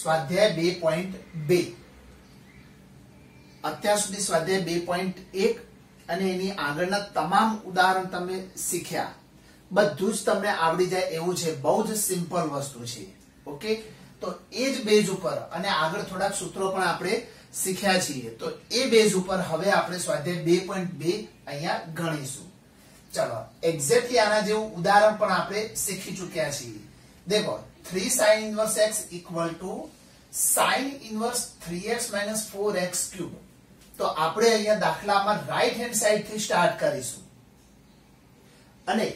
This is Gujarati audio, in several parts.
સ્વાધ્યાય 2.2 અત્યાર સુધી સ્વાધ્યાય 2.1 અને એની આગળના તમામ ઉદાહરણ તમે શીખ્યા, બધું જ તમને આવડી જાય એવું છે, બહુ જ સિમ્પલ વસ્તુ છે. ઓકે, તો એ જ બેઝ ઉપર અને આગળ થોડાક સૂત્રો પણ આપણે શીખ્યા છીએ, તો એ બેઝ ઉપર હવે આપણે સ્વાધ્યાય 2.2 અહીંયા ગણીશું. ચલો, એક્ઝેક્ટલી આના જેવું ઉદાહરણ પણ આપણે શીખી ચૂક્યા છીએ. देखो 3 sin inverse x equal to sin inverse 3x minus 4x cube. तो આપણે અહીંયા દાખલામાં રાઈટ હેન્ડ સાઈડ થી સ્ટાર્ટ કરીશું અને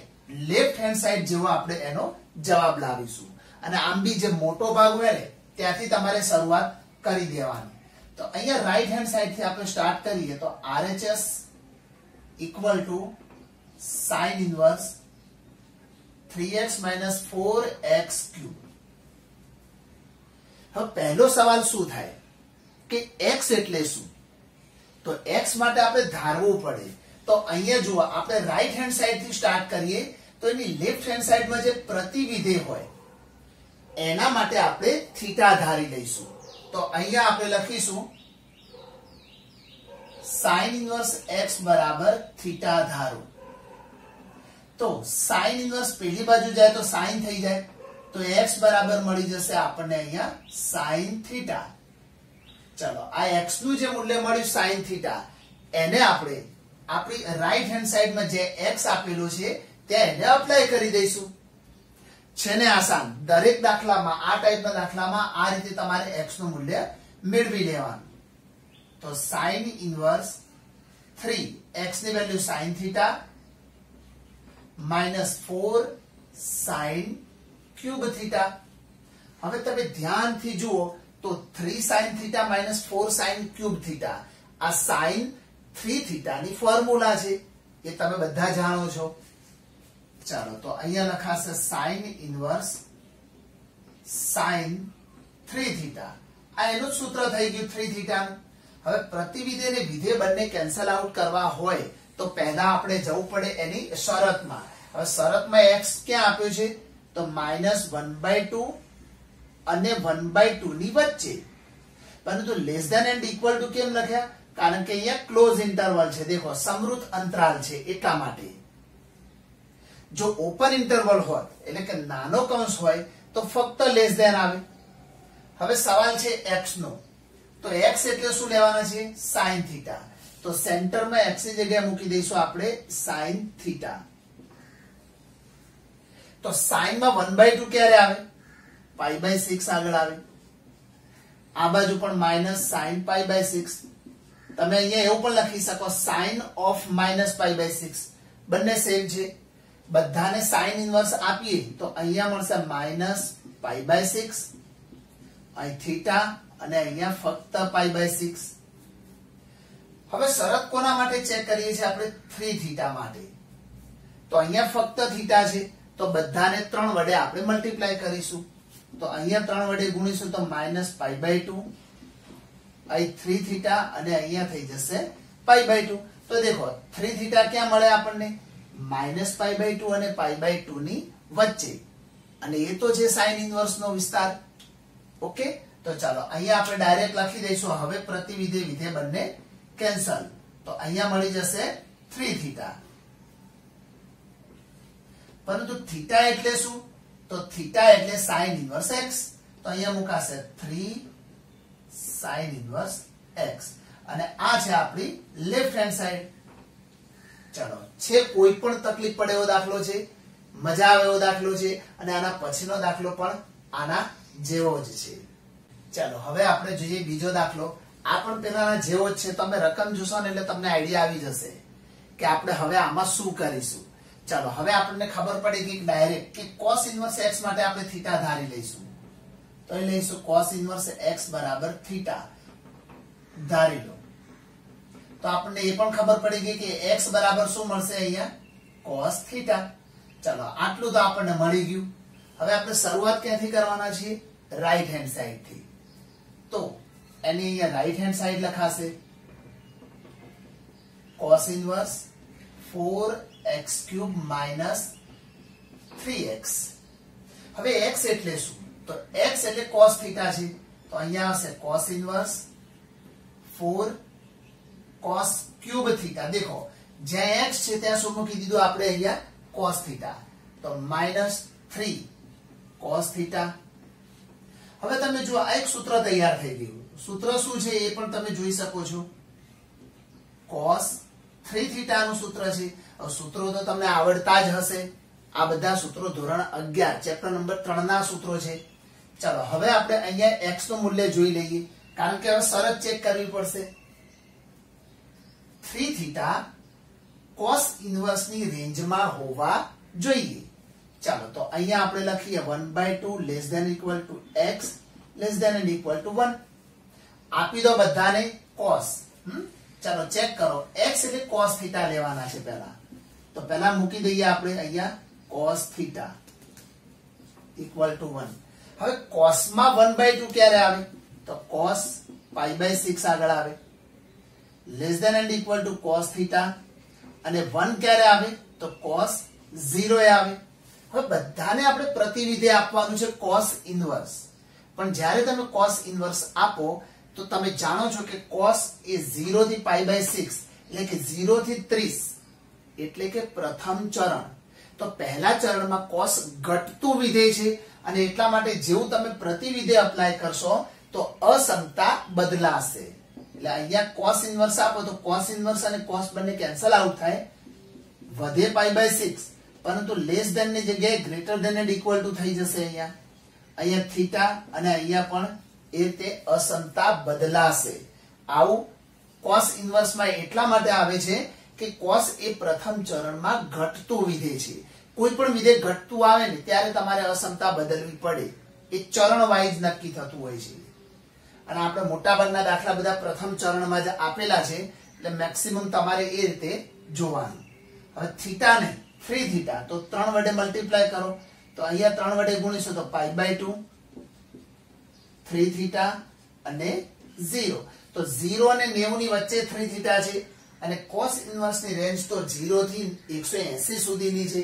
લેફ્ટ હેન્ડ સાઈડ જેવો આપણે એનો જવાબ લાવીશું, અને આમ બી જે મોટો ભાગ હોય ને ત્યાંથી તમારે શરૂઆત કરી દેવાની. તો અહીંયા રાઈટ હેન્ડ સાઈડ થી આપણે સ્ટાર્ટ કરીએ તો RHS equal to sin inverse 3x minus 4x cube. હવે પહેલો સવાલ શું થાય કે x એટલે શું? તો x માટે આપણે ધારવું પડે. તો અહીંયા જુઓ, આપણે રાઈટ હેન્ડ સાઈડ થી સ્ટાર્ટ કરીએ તો એની લેફ્ટ હેન્ડ સાઈડમાં જે પ્રતિવિધેય હોય એના માટે આપણે થીટા ધારી લઈશું. તો અહીંયા આપણે લખીશું sin inverse x બરાબર થીટા ધારો. તો sin ઇન્વર્સ પેલી બાજુ જાય તો sin થઈ જાય, તો x બરાબર મળી જશે આપણને અહીંયા sin થીટા. ચલો, આ x નું જે મૂલ્ય મળ્યું sin થીટા એને આપણે આપણી રાઈટ હેન્ડ સાઈડમાં જે x આપેલું છે ત્યાં એને અપ્લાય કરી દઈશું. છે ને આસાન? દરેક દાખલામાં, આ ટાઈપના દાખલામાં આ રીતે તમારે x નું મૂલ્ય મેળવી લેવાનું. તો sin ઇન્વર્સ 3 x ની value sin theta minus 4 sin cube theta. હવે તમે ધ્યાનથી જુઓ તો 3 sin theta minus 4 sin cube theta, આ sin 3 theta ની ફોર્મ્યુલા છે, એ તમે બધા જાણો છો. ચાલો, તો અહીંયા લખાશે sin ઇન્વર્સ sin 3 theta. આ એનું જ સૂત્ર થઈ ગયું 3 theta નું. હવે પ્રતિવિધેય અને વિધેય બંને કેન્સલ આઉટ કરવા હોય તો પહેલા આપણે જવું પડે એની શરતમાં. હવે શરતમાં x ક્યાં આપ્યું છે? તો -1/2 અને 1/2 ની વચ્ચે. પરંતુ less than and equal to કેમ લખ્યા? કારણ કે અહીંયા ક્લોઝ ઇન્ટરવલ છે, દેખો સમૃદ્ધ અંતરાલ છે એટલા માટે. જો ઓપન ઇન્ટરવલ હોય એટલે કે નાનો કૌંસ હોય તો ફક્ત લેસ ધેન આવે. હવે સવાલ છે x નો, તો x એટલે શું લેવાના છે? sin theta. તો સેન્ટરમાં x ની જગ્યાએ મૂકી દઈશું આપણે sin થીટા. તો sin માં 1/2 ક્યારે આવે? π/6 આગળ આવે. આ બાજુ પણ માઇનસ sin π/6. તમે અહીંયા એવું પણ લખી શકો sin of -π/6. બંને સેમ છે. બધાને sin ઇન્વર્સ આપીએ તો અહીંયા મળશે -π/6, અહીં થીટા અને અહીંયા ફક્ત π/6. હવે શરત કોના માટે ચેક કરીએ છીએ આપણે? 3 થીટા માટે. તો અહીંયા ફક્ત થીટા છે તો બધાને 3 વડે આપણે મલ્ટીપ્લાય કરીશું. તો અહીંયા 3 વડે ગુણીશું તો -π/2, અહીં 3 થીટા અને અહીંયા થઈ જશે π/2. તો દેખો 3 થીટા ક્યાં મળે આપણને? -π/2 અને π/2 ની વચ્ચે, અને એ તો છે sin ઇન્વર્સ નો વિસ્તાર. ઓકે, તો ચાલો અહીંયા આપણે ડાયરેક્ટ લખી દઈશું. હવે પ્રતિવિધેય વિધેય બંને કેન્સલ. તો અહીંયા મળી જશે 3 થીટા. પરંતુ થીટા એટલે શું? તો થીટા એટલે sin ઇન્વર્સ x. તો અહીંયા મુકાશે 3 sin ઇન્વર્સ x, અને આ છે આપણી લેફ્ટ હેન્ડ સાઈડ. ચલો, છે કોઈ પણ તકલીફ પડે એવો દાખલો છે, મજા આવે એવો દાખલો છે, અને આના પછીનો દાખલો પણ આના જેવો જ છે. ચાલો, હવે આપણે જોઈએ બીજો દાખલો. આ પણ પેલાના જેવો જ છે. તમે રકમ જોશો ને એટલે તમને આઈડિયા આવી જશે કે આપણે હવે આમાં શું કરીશું. ચાલો, હવે આપણને ખબર પડી ગઈ ડાયરેક્ટ કે cos ઇન્વર્સ x માટે આપણે થીટા ધારી લઈશું. તો એ લઈશું cos ઇન્વર્સ x બરાબર થીટા ધારી લો. તો આપણને એ પણ ખબર પડી ગઈ કે x બરાબર શું મળશે? અહીંયા cos થીટા. ચાલો, આટલું તો આપણને મળી ગયું. હવે આપણે શરૂઆત ક્યાંથી કરવાના છીએ? રાઈટ હેન્ડ સાઈડ થી. તો એની અહીંયા રાઈટ હેન્ડ સાઈડ લખાશે cos inverse 4x³ minus 3x. હવે x એટલે શું? તો x એટલે cos થીટા છે. તો અહીંયા આવશે cos inverse 4 cos cube theta. દેખો જ્યાં x છે ત્યાં શું મૂકી દીધું આપણે અહીંયા cos થીટા, તો -3 cos થીટા. હવે તમે જુઓ આ એક સૂત્ર તૈયાર થઈ ગયું. સૂત્ર શું છે એ પણ તમે જોઈ શકો છો. cos 3 થીટા નું સૂત્ર છે. હવે સૂત્રો તો તમને આવડતા જ હશે. આ બધા સૂત્રો ધોરણ 11 ચેપ્ટર નંબર 3 ના સૂત્રો છે. ચાલો હવે આપણે અહીંયા x નું મૂલ્ય જોઈ લઈએ, કારણ કે હવે શરત ચેક કરવી પડશે. 3 થીટા cos ઇન્વર્સ ની રેન્જમાં હોવા જોઈએ. ચાલો તો અહીંયા આપણે લખીએ 1/2 less than equal to x less than and equal to 1. આપી દો બધાને cos. ચાલો ચેક કરો. x એટલે cos થીટા લેવાના છે પહેલા. તો પહેલા મૂકી દઈએ આપણે અહીંયા cos થીટા ઇક્વલ ટુ 1. હવે cos માં 1/2 ક્યારે આવે? તો cos π/6 આગળ આવે. Less than and equal to cos theta અને 1 ક્યારે આવે? તો cos 0 આવે. હવે બધાને આપણે પ્રતિવિધેય આપવાનું છે cos ઇન્વર્સ. પણ જ્યારે તમે cos ઇન્વર્સ આપો તો તમે જાણો છો કે cos એ 0 થી π/6 એટલે કે 0 થી 30 એટલે કે પ્રથમ ચરણ. તો પહેલા ચરણમાં cos ઘટતું વિધેય છે અને એટલા માટે જેવું તમે પ્રતિવિધેય અપ્લાય કરશો તો અસમતા બદલાશે. એટલે અહીંયા cos ઇન્વર્સ આપો તો cos ઇન્વર્સ અને cos બંને કેન્સલ આઉટ થાય, વધે π/6, પરંતુ લેસ ધેન ની જગ્યાએ greater than and equal two થઈ જશે. અહીંયા થીટા અને અહીંયા પણ એ રીતે અસમતા બદલાશે. આવું cos ઇન્વર્સ માં એટલા માટે આવે છે કે cos એ પ્રથમ ચરણમાં ઘટતું વિધેય છે. કોઈ પણ વિધેય ઘટતું આવે ને ત્યારે તમારે અસમતા બદલવી પડે. એ ચરણ વાઇઝ નક્કી થતું હોય છે. અને આપણે મોટાભાગના દાખલા બધા પ્રથમ ચરણમાં જ આપેલા છે, એટલે મેક્સિમમ તમારે એ રીતે જોવાનું. હવે થીટા ને 3 થીટા તો 3 વડે મલ્ટીપ્લાય કરો, તો અહીંયા 3 વડે ગુણીશું તો π/2 3 થીટા અને 0. તો 0 અને 90 ની વચ્ચે 3 થીટા છે અને cos ઇન્વર્સ ની રેન્જ તો 0 થી 180 સુધીની છે,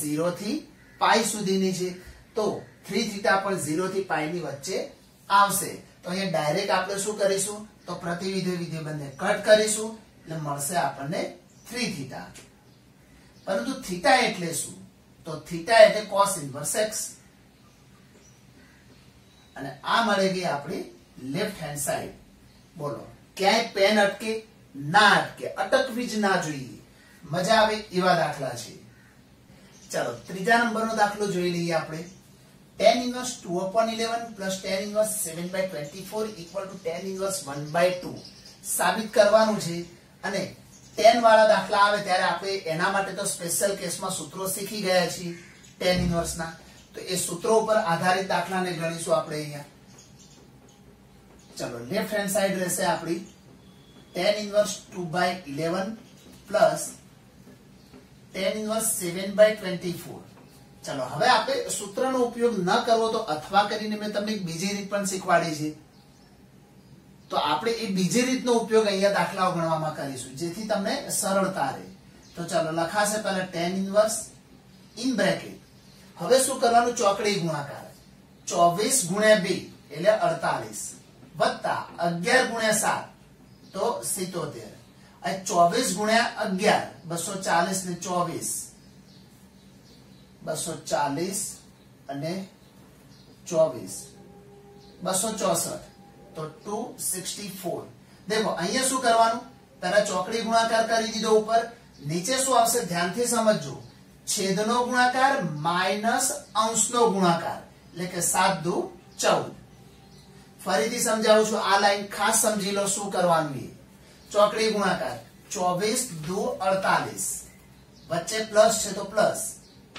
0 થી π સુધીની છે. તો 3 થીટા પણ 0 થી π ની વચ્ચે આવશે. તો અહીંયા ડાયરેક્ટ આપણે શું કરીશું? તો પ્રતિવિધેય વિધેય બંને કટ કરીશું એટલે મળશે આપણને 3 થીટા. પરંતુ થીટા એટલે શું? તો થીટા એટલે cos ઇન્વર્સ x. અને આ મળે ગઈ આપણી લેફ્ટ હેન્ડ સાઈડ. બોલો ક્યાંય પેન અટકે? ના અટકે, અટકવી જ ના જોઈએ. મજા આવે એવા દાખલા છે. ચાલો ત્રીજા નંબરનો દાખલો જોઈ લઈએ આપણે. tan inverse 2/11 plus tan inverse 7/24 equal to tan inverse 1/2 સાબિત કરવાનું છે. અને tan વાળા દાખલા આવે ત્યારે આપણે એના માટે તો સ્પેશિયલ કેસમાં સૂત્રો શીખી ગયા છીએ tan inverse ના. તો એ સૂત્રો ઉપર આધારિત દાખલાને ગણીશું આપણે અહીંયા. ચલો લેફ્ટ હેન્ડ સાઈડ રહેશે આપણી tan inverse 2/11 plus tan inverse 7/24. ચલો હવે આપણે સૂત્રનો ઉપયોગ ન કરવો તો અથવા કરીને મેં તમને એક બીજી રીત પણ શીખવાડી છે. તો આપણે એ બીજી રીતનો ઉપયોગ અહીંયા દાખલાઓ ગણવામાં કરીશું જેથી તમને સરળતા રહે. તો ચાલો લખાશે પહેલા tan ઇન્વર્સ ઇન બ્રેકેટ. હવે શું કરવાનું? ચોકડી ગુણાકાર 24 ગુણ્યા 2 એટલે 48 વત્તા 11 ગુણ્યા 7 તો 77 અને 24 ગુણ્યા 11 240 ને 24 240 અને 24 264 તો 264. देखो અહીંયા શું કરવાનું? પહેલા ચોકડી ગુણાકાર કરી દીધો ઉપર, નીચે શું આવશે ધ્યાનથી સમજજો. છેદનો ગુણાકાર માઈનસ અંશનો ગુણાકાર એટલે કે 7 દુ 14. ફરીથી સમજાવું છું, આ લાઈન ખાસ સમજી લો શું કરવાનું. એ ચોકડી ગુણાકાર 24 દુ 48 વચ્ચે પ્લસ છે તો પ્લસ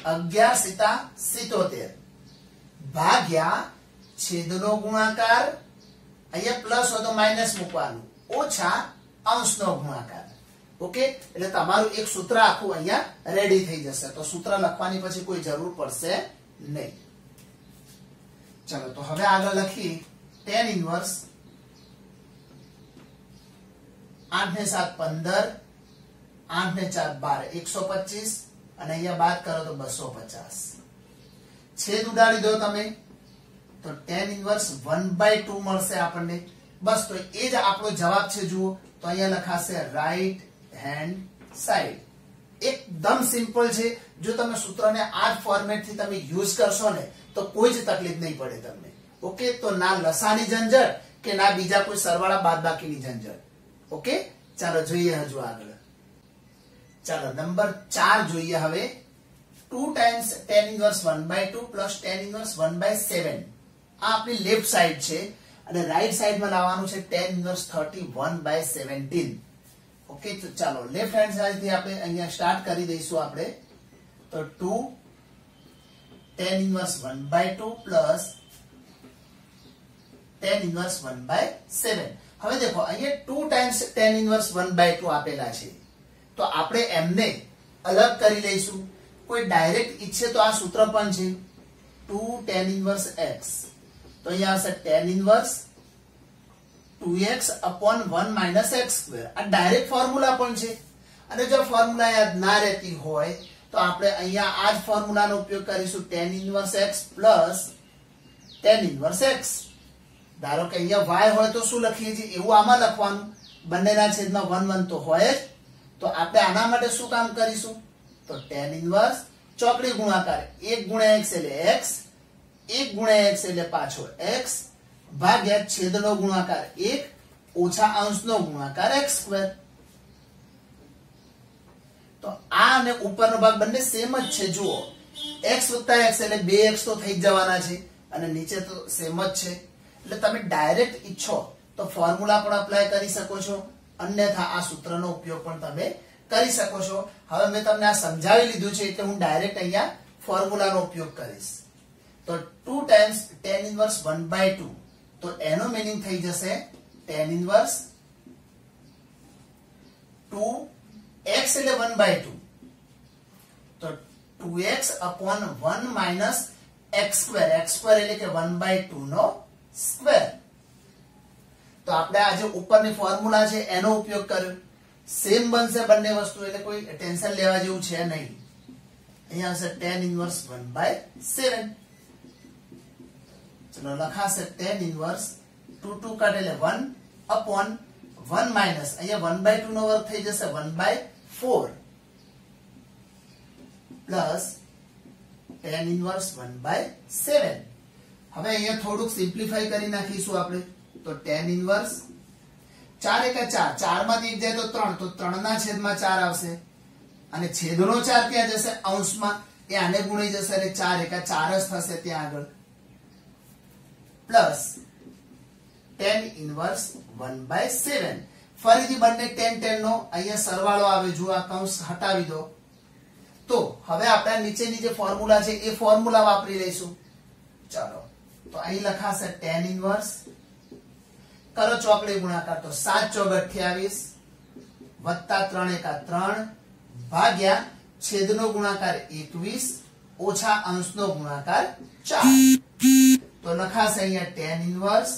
11 સીતા 77 ભાગ્યા છેદનો ગુણાકાર, અહીંયા પ્લસ હોય તો માઇનસ મૂકવાનું, ઓછા અંશનો ગુણાકાર. ઓકે, એટલે તમારું એક સૂત્ર આખું અહીંયા રેડી થઈ જશે. તો સૂત્ર લખવાની પછી કોઈ જરૂર પડશે નહીં. ચલો તો હવે આગળ લખીએ tan ઇન્વર્સ 8 ને 7 15 8 ને 4 12 125 અને અહીંયા બાદ કરો તો 250. છેદ ઉડાડી દો તમે તો tan ઇન્વર્સ 1/2 મળશે આપણને. બસ તો એ જ આપણો જવાબ છે. જુઓ તો અહીંયા લખાશે રાઈટ હેન્ડ સાઈડ. એકદમ સિમ્પલ છે. જો તમે સૂત્રને આ ફોર્મેટ થી તમે યુઝ કરશો ને તો કોઈ જ તકલીફ નહીં પડે તમને. ઓકે, તો ના લસાની ઝંઝટ કે ના બીજા કોઈ સરવાળા બાદબાકીની ઝંઝટ. ઓકે, ચાલો જોઈએ હજુ આગળ. ચાલો નંબર 4 જોઈએ હવે. 2 times tan inverse 1/2 plus tan inverse 1/7. આ આપણી લેફ્ટ સાઈડ છે અને રાઈટ સાઈડમાં લાવવાનું છે tan inverse 31/17. ઓકે, તો ચાલો લેફ્ટ હેન્ડ સાઈડ થી આપણે અહીંયા સ્ટાર્ટ કરી દઈશું આપણે. તો 2 tan inverse 1/2 plus tan inverse 1/7. હવે દેખો અહીંયા 2 times tan inverse 1/2 આપેલા છે, તો આપણે એમને અલગ કરી લઈશું. કોઈ ડાયરેક્ટ ઈચ્છે તો આ સૂત્ર પણ છે 2 tan inverse x. તો અહીંયા આવશે tan inverse 2x upon 1 minus x square. આ ડાયરેક્ટ ફોર્મ્યુલા પણ છે. અને જો ફોર્મ્યુલા યાદ ના રહેતી હોય તો આપણે અહીંયા આ જ ફોર્મ્યુલાનો ઉપયોગ કરીશું tan inverse x plus tan inverse x. ધારો કે અહીંયા y હોય તો શું લખીએ છીએ એવું આમાં લખવાનું. બંનેના છેદમાં 1 1 તો હોય જ. તો આપણે આના માટે શું કામ કરીશું? તો tan ઇન્વર્સ ચોકડી ગુણાકાર 1 ગુણ્યા x એટલે x, 1 ગુણ્યા x એટલે પાછો x ભાગ્યા છેદનો ગુણાકાર 1 ઓછા અંશનો ગુણાકાર x સ્ક્વેર. તો આ અને ઉપરનો ભાગ બંને સેમ જ છે. જુઓ x વત્તા x એટલે 2x તો થઈ જવાના છે અને નીચે તો સેમ જ છે. એટલે તમે ડાયરેક્ટ ઈચ્છો તો ફોર્મ્યુલા પણ અપ્લાય કરી શકો છો, અન્યથા આ સૂત્રનો ઉપયોગ પણ તમે કરી શકો છો. હવે મેં તમને આ સમજાવી લીધું છે એટલે હું ડાયરેક્ટ અહીંયા ફોર્મ્યુલાનો ઉપયોગ કરીશ. તો 2 times tan inverse 1/2, તો એનો મીનિંગ થઈ જશે tan inverse 2x એટલે 1/2, તો 2x upon 1 minus x square. x square એટલે કે 1/2 નો સ્ક્વેર. તો આપણે આ જે ઉપરની ફોર્મ્યુલા છે એનો ઉપયોગ કર્યો. સેમ બનશે બંને વસ્તુ એટલે કોઈ ટેન્શન લેવા જેવું છે નહીં. અહીંયા આવશે tan inverse 1/7. ચલો લખાશે tan inverse 2 2 કાઢે એટલે 1 upon 1 minus અહીંયા 1/2 નો વર્ગ થઈ જશે 1/4 plus tan inverse 1/7. હવે અહીંયા થોડુંક સિમ્પ્લિફાઈ કરી નાખીશું આપણે. તો tan inverse 4 એકા 4, 4 માંથી 1 જાય તો 3, તો 3 ના છેદમાં 4 આવશે અને છેદનો 4 ક્યાં જશે? અંશમાં. એ આને ગુણી જશે એટલે 4 એકા 4 જ થશે ત્યાં આગળ. Plus tan inverse 1/7. ફરીથી બંને tan tan નો અહીંયા સરવાળો આવે. જો આ કૌંસ હટાવી દો તો હવે આપણે નીચેની જે ફોર્મ્યુલા છે એ ફોર્મ્યુલા વાપરી લઈશું. ચાલો તો અહીં લખાશે tan inverse કરો ચોકડી ગુણાકાર, તો 7 ચોક 28 વત્તા 3 એકા 3 ભાગ્યા છેદનો ગુણાકાર 21 ઓછા અંશનો ગુણાકાર 4. તો લખાશે અહીંયા tan inverse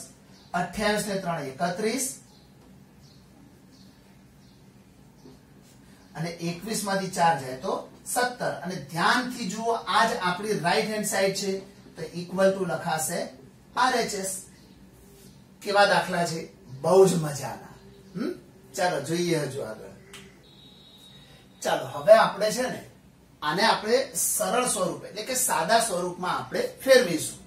28 ને 3 31 અને 21 માંથી 4 જાય તો 17. અને ધ્યાનથી જુઓ આ જ આપણી રાઈટ હેન્ડ સાઈડ છે, તો ઇક્વલ ટુ લખાશે RHS. કેવા દાખલા છે? બહુ જ મજાના. ચાલો જોઈએ હજુ આગળ. ચાલો હવે આપણે છે ને આને આપણે સરળ સ્વરૂપ એટલે કે સાદા સ્વરૂપમાં આપણે ફેરવીશું.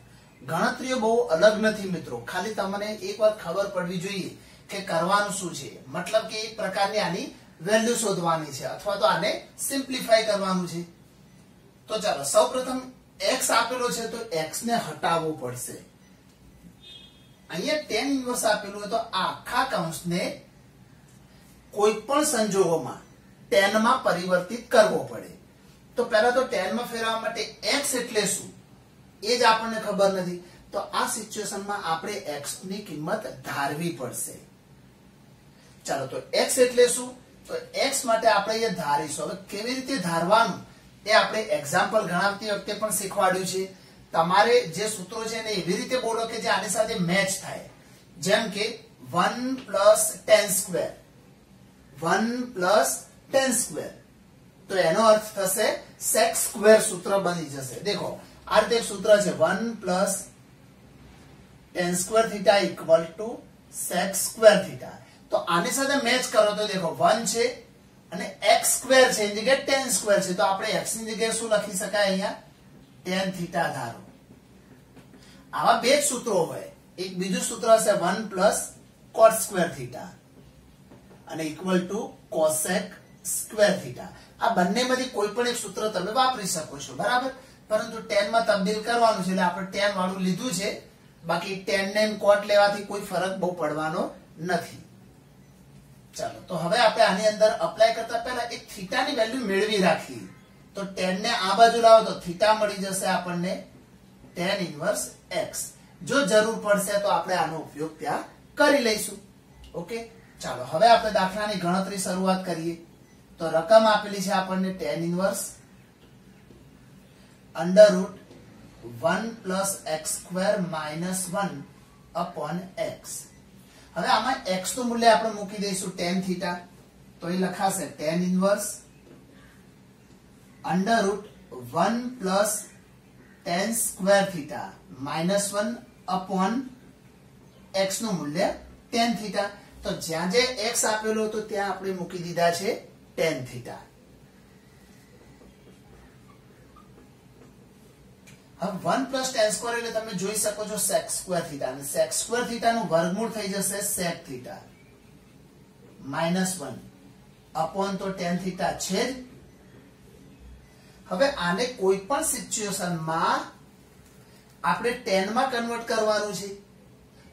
ગણતરીઓ બહુ અલગ નથી મિત્રો, ખાલી તમને એકવાર ખબર પડવી જોઈએ કે કરવાનું શું છે. મતલબ કે એક પ્રકારની આની વેલ્યુ શોધવાની છે અથવા તો આને સિમ્પ્લિફાઈ કરવાનું છે. તો ચાલો સૌપ્રથમ x આપેલો છે તો x ને હટાવવો પડશે. અહીંયા tan inverse આપેલું હોય તો આખા કૌંસને કોઈ પણ સંજોગોમાં tan માં પરિવર્તિત કરવો પડે. તો પહેલા તો tan માં ફેરવવા માટે x એટલે શું એ જ આપણને ખબર નથી. તો આ સિચ્યુએશનમાં આપણે x ની કિંમત ધારવી પડશે. ચાલો તો x એટલે શું? તો x માટે આપણે એ ધારીશું. હવે કેવી રીતે ધારવાનું એ આપણે એક્ઝામ્પલ ગણાવતી વખતે પણ શીખવાડ્યું છે. તમારે જે સૂત્રો છે ને એવી રીતે બોલો કે જે આની સાથે મેચ થાય. જેમ કે 1 plus tan square, 1 plus tan square, તો એનો અર્થ થશે sec square. સૂત્ર બની જશે. દેખો આ રીતે સૂત્ર છે 1 plus tan square theta equal to sec square theta. તો આની સાથે મેચ કરો તો દેખો 1 છે અને x સ્ક્વેર છે એની જગ્યાએ tan સ્ક્વેર છે, તો આપણે x ની જગ્યાએ શું લખી શકાય અહીંયા? tan થીટા ધારો. આવા બે જ સૂત્રો હોય. એક બીજું સૂત્ર હશે 1 પ્લસ cot સ્ક્વેર થીટા અને equal to cosec square theta. આ બંનેમાંથી કોઈ પણ એક સૂત્ર તમે વાપરી શકો છો, બરાબર? પરંતુ tan માં તબદીલ કરવાનું છે એટલે આપણે tan વાળું લીધું છે. બાકી tan ને cot લેવાથી કોઈ ફરક બહુ પડવાનો નથી. ચાલો, તો હવે આપણે આની અંદર અપ્લાય કરતા પહેલા એક થીટાની વેલ્યુ મેળવી રાખીએ. તો tan ને આ બાજુ લાવો તો થીટા મળી જશે આપણને tan ઇન્વર્સ x. જો જરૂર પડશે તો આપણે આનો ઉપયોગ ત્યાં કરી લઈશું. ઓકે, ચાલો હવે આપણે દાખલાની ગણતરી શરૂઆત કરીએ. તો રકમ આપેલી છે આપણને tan inverse under route 1 plus x square minus 1 upon x. હવે આમાં x નું મૂલ્ય આપણે મૂકી દઈશું tan થીટા, તો એ લખાશે tan inverse under route 1 plus tan square theta minus 1 upon x નું મૂલ્ય tan થીટા. તો જ્યાં જે x આપેલો હતો ત્યાં આપણે મૂકી દીધા છે tan થીટા. હવે 1 પ્લસ tan સ્ક્વેર એટલે તમે જોઈ શકો છો sec સ્ક્વેર થીટા, અને sec સ્ક્વેર થીટા નું વર્ગમૂળ થઈ જશે sec થીટા માઇનસ 1 અપોન તો tan થીટા છે જ. હવે આને કોઈ પણ સિચ્યુએશનમાં આપણે tan માં કન્વર્ટ કરવાનું છે,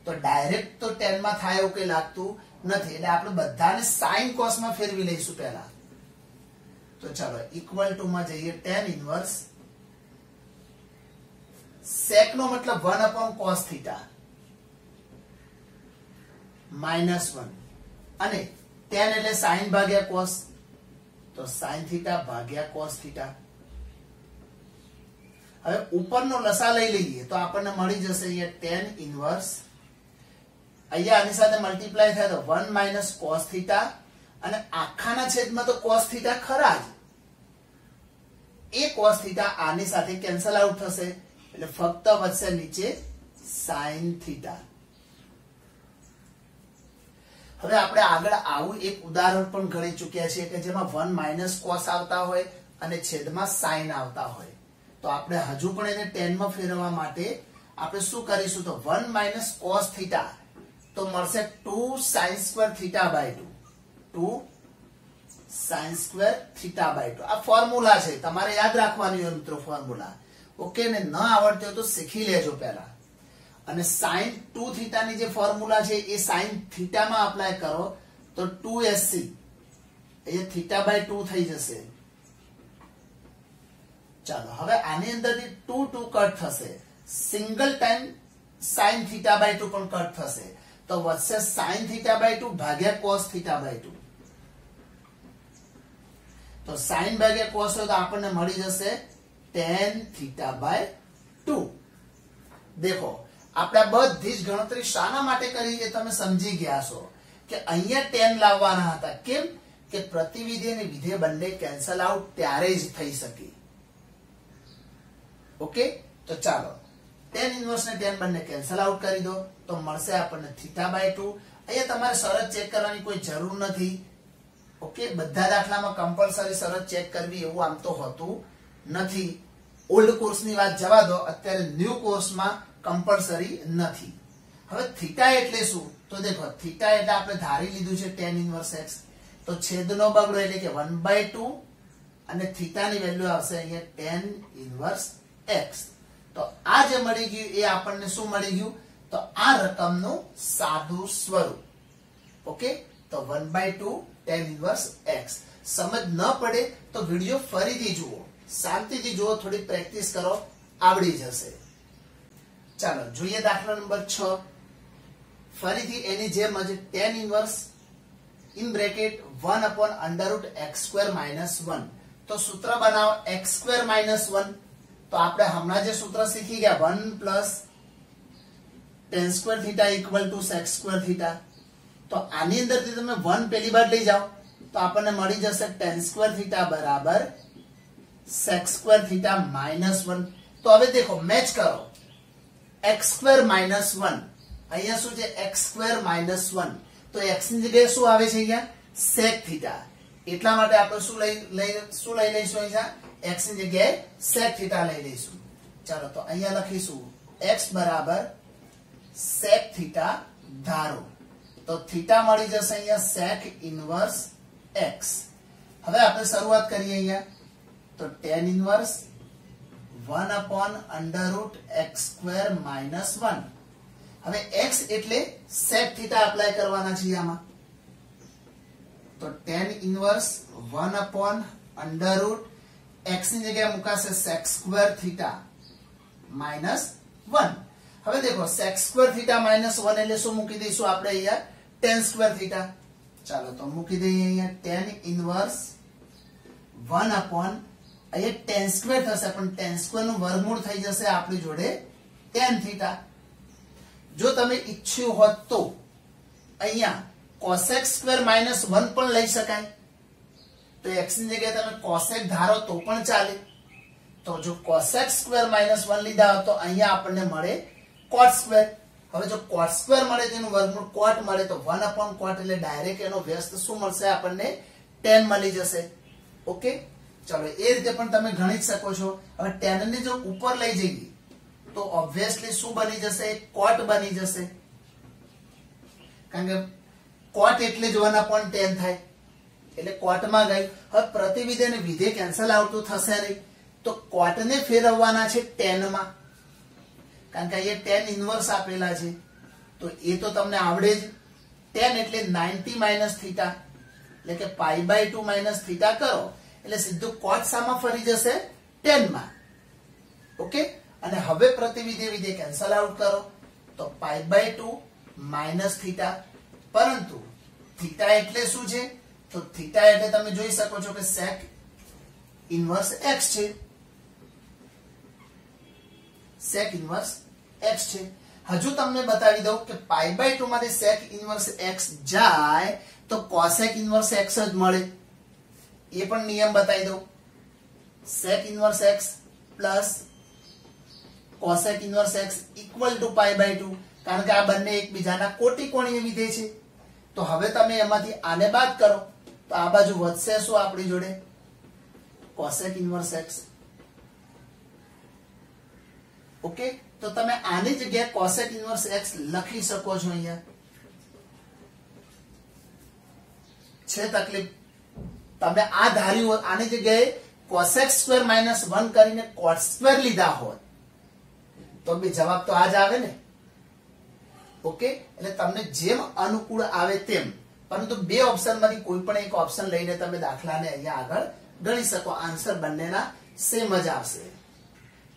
તો ડાયરેક્ટ તો tan માં થાય એવું કઈ લાગતું નથી, એટલે આપણે બધાને sin cos માં ફેરવી લઈશું પહેલા. તો ચાલો ઇક્વલ ટુ માં જઈએ tan ઇન્વર્સ sec નો મતલબ 1 upon cos થીટા માઇનસ 1 અને tan એટલે sin ભાગ્યા cos, તો sin થીટા ભાગ્યા cos થીટા. હવે ઉપરનો લસા લઈ લઈએ તો આપણને મળી જશે અહીંયા tan ઇન્વર્સ, અહીંયા આની સાથે મલ્ટીપ્લાય થાય તો 1 માઇનસ cos થીટા, અને આખાના છેદમાં તો cos થીટા ખરા જ, એ cos થીટા આની સાથે કેન્સલ આઉટ થશે એટલે ફક્ત વધશે નીચે sin થીટા. હવે આપણે આગળ આવું એક ઉદાહરણ પણ ગણી ચૂક્યા છીએ કે જેમાં 1 માઇનસ cos આવતા હોય અને છેદમાં sin આવતા હોય. તો આપણે હજુ પણ એને tan માં ફેરવવા માટે આપણે શું કરીશું? તો 1 માઇનસ cos થીટા તો મળશે 2 sin square theta by 2, 2 sin square theta by 2. આ ફોર્મ્યુલા છે, તમારે યાદ રાખવાની હોય મિત્રો ફોર્મ્યુલા. ઓકે, ને ન આવડતી હોય તો શીખી લેજો પહેલા. અને sin 2 થીટા ની જે ફોર્મ્યુલા છે એ sin થીટા માં અપ્લાય કરો તો 2sc એ થીટા બાય 2 થઈ જશે. ચાલો હવે આની અંદરથી 2 2 કટ થશે, single time sin theta by 2 પણ કટ થશે, તો વધશે sin થીટા બાય 2 ભાગ્યા cos થીટા બાય 2. તો sin ભાગ્યા cos હોય તો આપણને મળી જશે tan થીટા બાય 2. દેખો આપણે બધી જ ગણતરી શાના માટે કરી એ તમે સમજી ગયા છો કે અહીંયા tan લાવવાના હતા. કેમ કે પ્રતિવિધિ અને વિધેય બંને કેન્સલ આઉટ ત્યારે જ થઈ શકે. ઓકે, તો ચાલો tan ઇન્વર્સ ને tan બંને કેન્સલ આઉટ કરી દો તો મળશે આપણને થીટા બાય 2. અહીંયા તમારે શરત ચેક કરવાની કોઈ જરૂર નથી. ઓકે, બધા દાખલામાં કમ્પલસરી શરત ચેક કરવી એવું આમ તો હોતું નથી. ઓલ્ડ કોર્સની વાત જવા દો, અત્યારે ન્યુ કોર્સમાં કમ્પલસરી નથી. હવે થીટા એટલે શું? તો દેખો થીટા એટલે આપણે ધારી લીધું છે tan ઇન્વર્સ x, તો છેદનો બગડો એટલે કે 1/2 અને થીટાની વેલ્યુ આવશે અહીંયા tan ઇન્વર્સ x. તો આ જે મળી ગયું એ આપણને શું મળી ગયું? તો આ રકમનું સાદું સ્વરૂપ. ઓકે, તો 1/2 tan ઇન્વર્સ x. સમજ ન પડે તો વિડિયો ફરીથી જુઓ, શાંતિથી જુઓ, થોડી પ્રેક્ટિસ કરો, આવડી જશે. ચાલો જોઈએ દાખલા નંબર 6. ફરીથી એની જેમ જ tan inverse in bracket 1 upon under root x square minus 1. તો સૂત્ર બનાવો x square minus 1. તો આપણે હમણાં જે સૂત્ર શીખી ગયા 1 plus tan square theta equal to sec square theta. તો આની અંદરથી તમે 1 પહેલી વાર લઈ જાઓ તો આપણને મળી જશે tan square theta બરાબર sec square theta minus 1. તો હવે દેખો મેચ કરો x square minus 1 અહીંયા શું છે x² - 1 તો x ની જગ્યાએ શું આવે છે અહીંયા sec થીટા એટલા માટે આપણે શું લઈ લઈશું અહીંયા x ની જગ્યાએ sec થીટા લઈ લઈશું ચાલો તો અહીંયા લખીશું x બરાબર sec થીટા ધારો તો થીટા મળી જશે અહીંયા sec ઇન્વર્સ x હવે આપણે શરૂઆત કરીએ અહીંયા તો tan ઇન્વર્સ 1/√x² - 1 હવે x એટલે sec થીટા એપ્લાય કરવાના છે આમાં તો tan ઇન્વર્સ 1/√x ની જગ્યાએ મુકાશે sec² થીટા -1 હવે દેખો sec² થીટા -1 એટલે શું મૂકી દઈશું આપણે અહીંયા tan² થીટા ચાલો તો મૂકી દઈએ અહીંયા tan ઇન્વર્સ 1 અહીંયા tan² થશે પણ tan² નું વર્ગમૂળ થઈ જશે આપણી જોડે tan થીટા જો તમે ઈચ્છ્યું હોત તો અહીંયા cosec² - 1 પણ લઈ શકાય તો x ની જગ્યાએ તમે cosec ધારો તો પણ ચાલે તો જો cosec² - 1 લીધા હોય તો અહીંયા આપણને મળે cot². હવે જો cot² મળે તેનું વર્ગમૂળ cot મળે તો 1/cot એટલે ડાયરેક્ટ એનો વ્યસ્ત શું મળશે આપણને tan મળી જશે ઓકે ચલો એ રીતે પણ તમે ગણી શકો છો હવે tan ને જો ઉપર લઈ જઈએ તો ઓબ્વિયસલી શું બની જશે cot બની જશે કારણ કે cot એટલે જ 1/tan થાય એટલે cot માં ગઈ હવે પ્રતિવિધેય અને વિધેય કેન્સલ આઉટ તો થશે નહીં તો cot ને ફેરવવાના છે tan માં કારણ કે અહીંયા tan ઇન્વર્સ આપેલા છે તો એ તો તમને આવડે જ tan એટલે 90 - થીટા એટલે કે π/2 - થીટા કરો એટલે સીધું cot સામાં ફરી જશે tan માં ઓકે અને હવે પ્રતિવિધેય વિધેય કેન્સલ આઉટ કરો તો π/2 - થીટા પરંતુ થીટા એટલે શું છે તો થીટા એટલે તમે જોઈ શકો છો કે sec ઇન્વર્સ x છે sec ઇન્વર્સ x છે હજુ તમને બતાવી દઉં કે π/2 માંથી sec ઇન્વર્સ x જાય તો cosec ઇન્વર્સ x જ મળે એ પણ નિયમ બતાવી દઉં sec inverse x plus cosec inverse x equal to π/2 કારણ કે આ બંને એકબીજાના કોટિકોણીય વિધેય છે તો હવે તમે એમાંથી આને બાદ કરો તો આ બાજુ વધશે શું આપણી જોડે cosec ઇન્વર્સ x ઓકે તો તમે આની જગ્યાએ cosec ઇન્વર્સ x લખી શકો છો અહીંયા છે તકલીફ તમે આ ધાર્યું આની જગ્યાએ cosec² - 1 કરીને cot² લીધા હોત તો બી જવાબ તો આ જ આવે ને ઓકે એટલે તમને જેમ અનુકૂળ આવે તેમ પરંતુ બે ઓપ્શનમાંથી કોઈ પણ એક ઓપ્શન લઈને તમે દાખલાને અહીંયા આગળ ગણી શકો આન્સર બંનેના સેમ જ આવશે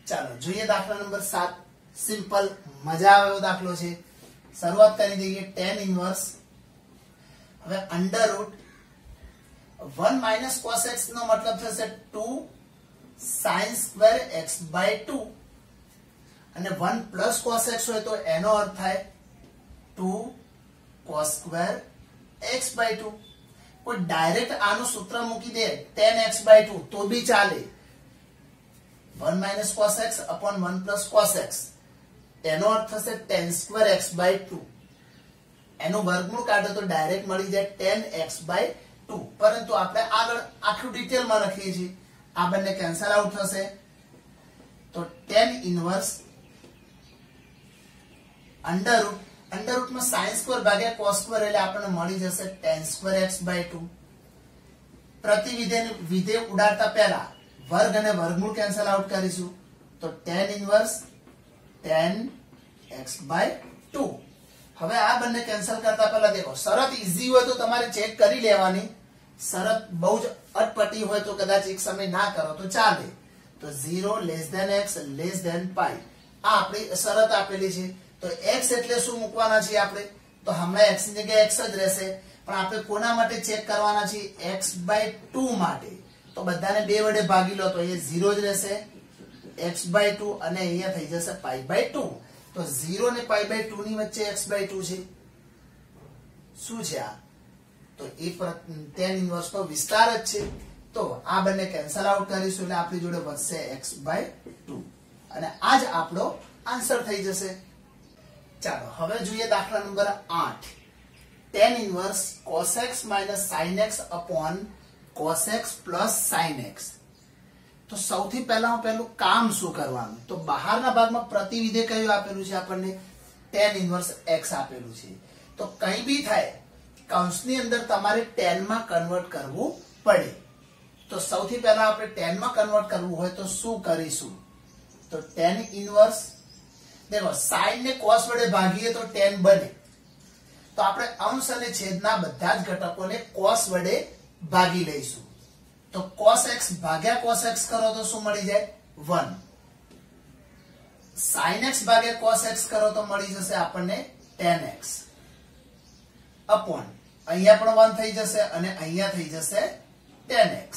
ચાલો જોઈએ દાખલા નંબર 7 સિમ્પલ મજા આવે એવો દાખલો છે શરૂઆત કરી દઈએ tan ઇન્વર્સ હવે √1 - cos x નો મતલબ થશે 2 sin² x/2 અને 1 cos x હોય તો એનો અર્થ થાય 2 cos² x/2 કોઈ ડાયરેક્ટ આનું સૂત્ર મૂકી દે tan x/2 તો બી ચાલે 1 - cos x upon 1 cos x એનો અર્થ થશે tan² x/2 એનું વર્ગમૂળ કાઢો તો ડાયરેક્ટ મળી જાય tan x/2 પરંતુ આપણે આગળ આખું ડિટેલમાં લખીએ છીએ આ બંને કેન્સલ આઉટ થશે તો tan ઇન્વર્સ અંડર રૂટમાં sin² ભાગ્યા cos² એટલે આપણને મળી જશે tan² x/2 પ્રતિવિધેય વિધેય ઉડાડતા પહેલા વર્ગ અને વર્ગમૂળ કેન્સલ આઉટ કરીશું તો tan ઇન્વર્સ tan x/2 હવે આ બંને કેન્સલ કરતા પહેલા દેખો શરત ઈઝી હોય તો તમારે ચેક કરી લેવાની શરત બહુ જ અટપટી હોય તો કદાચ એક સમય ના કરો તો ચાલે તો 0 x π આ આપણી શરત આપેલી છે તો x એટલે શું મૂકવાના છે આપણે તો હમણાં x ની જગ્યાએ x જ રહેશે પણ આપણે કોના માટે ચેક કરવાના છે x/2 માટે તો બધાને 2 વડે ભાગી લો તો અહીંયા 0 જ રહેશે x/2 અને અહીંયા થઈ જશે π/2 તો 0 ને π/2 ની વચ્ચે x/2 છે શું છે આ તો એ tan ઇન્વર્સ નો વિસ્તાર જ છે તો આ બંને કેન્સલ આઉટ કરીશું એટલે આપણી જોડે વધશે x/2 અને આ જ આપણો આન્સર થઈ જશે ચાલો હવે જોઈએ દાખલા number 8 tan inverse cos x minus sin x upon cos x plus sin x. તો સૌથી પહેલા પેલું કામ શું કરવાનું, તો બહારના ભાગમાં પ્રતિવિધેય કયું આપેલું છે આપણને, tan ઇન્વર્સ x આપેલું છે. તો કંઈ બી થાય કૌંસની અંદર તમારે tan માં કન્વર્ટ કરવું પડે. તો સૌથી પહેલા આપણે tan માં કન્વર્ટ કરવું હોય તો શું કરીશું, તો tan ઇન્વર્સ, देखो sin ने cos વડે ભાગીએ તો tan બને, તો આપણે અંશ અને છેદના બધા જ ઘટકોને cos વડે ભાગી લઈશું. તો cos x ભાગ્યા cos x કરો તો શું મળી જાય, 1. sin x ભાગ્યા cos x કરો તો મળી જશે આપણને tan x અપોન અહીંયા પણ 1 થઈ જશે અને અહીંયા થઈ જશે tan x.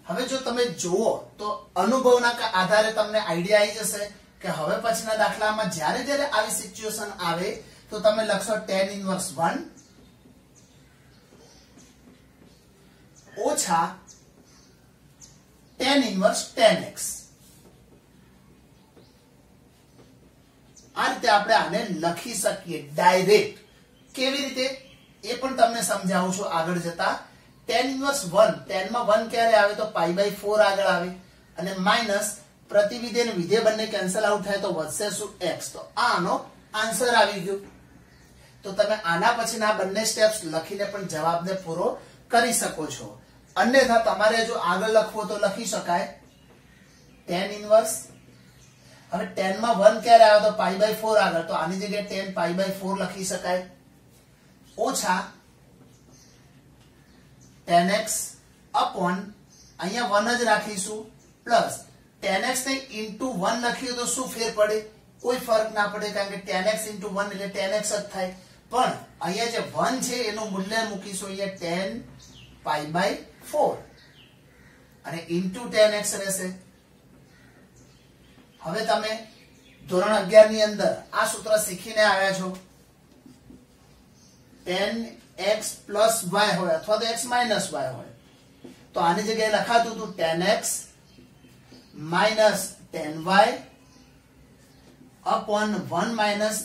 હવે જો તમે જુઓ તો અનુભવના આધારે તમને આઈડિયા આવી જશે કે હવે પછીના દાખલામાં જ્યારે જ્યારે આવી સિચ્યુએશન આવે તો તમે લખશો tan ઇન્વર્સ 1 ઓછા tan ઇન્વર્સ tan x. આ રીતે આપણે આને લખી શકીએ ડાયરેક્ટ. કેવી રીતે એ પણ તમને સમજાવું છું આગળ જતા. tan ઇન્વર્સ 1, tan માં 1 ક્યારે આવે તો પાઈ બાય 4 આગળ આવે અને માઈનસ પ્રતિવિધેય અને વિધેય બંને કેન્સલ આઉટ થાય તો વધશે શું, x. તો આનો આન્સર આવી ગયો. તો તમે આના પછીના બંને સ્ટેપ્સ લખીને પણ જવાબને પૂરો કરી શકો છો. અન્યથા તમારે જો આગળ લખવો તો લખી શકાય tan ઇન્વર્સ, હવે tan માં 1 ક્યારે આવે તો પાઈ બાય 4 આગળ, તો આની જગ્યાએ tan પાઈ બાય 4 લખી શકાય ઓછા tan x અપોન અહીંયા 1 જ રાખીશું પ્લસ tan x ને ઇન્ટુ 1 લખીએ તો શું ફેર પડે, કોઈ ફરક ના પડે કારણ કે tan x ઇન્ટુ 1 એટલે tan x જ થાય. પણ અહીંયા જે 1 છે એનું મૂલ્ય મૂકીશું અહીંયા tan પાઈ બાય 4 અને ઇન્ટુ tan x રહેશે. હવે તમે ધોરણ 11 ની અંદર આ સૂત્ર શીખીને આવ્યા છો. tan x પ્લસ y હોય અથવા તો x માઇનસ y હોય તો આની જગ્યાએ લખાતું હતું tan x minus tan y upon 1 minus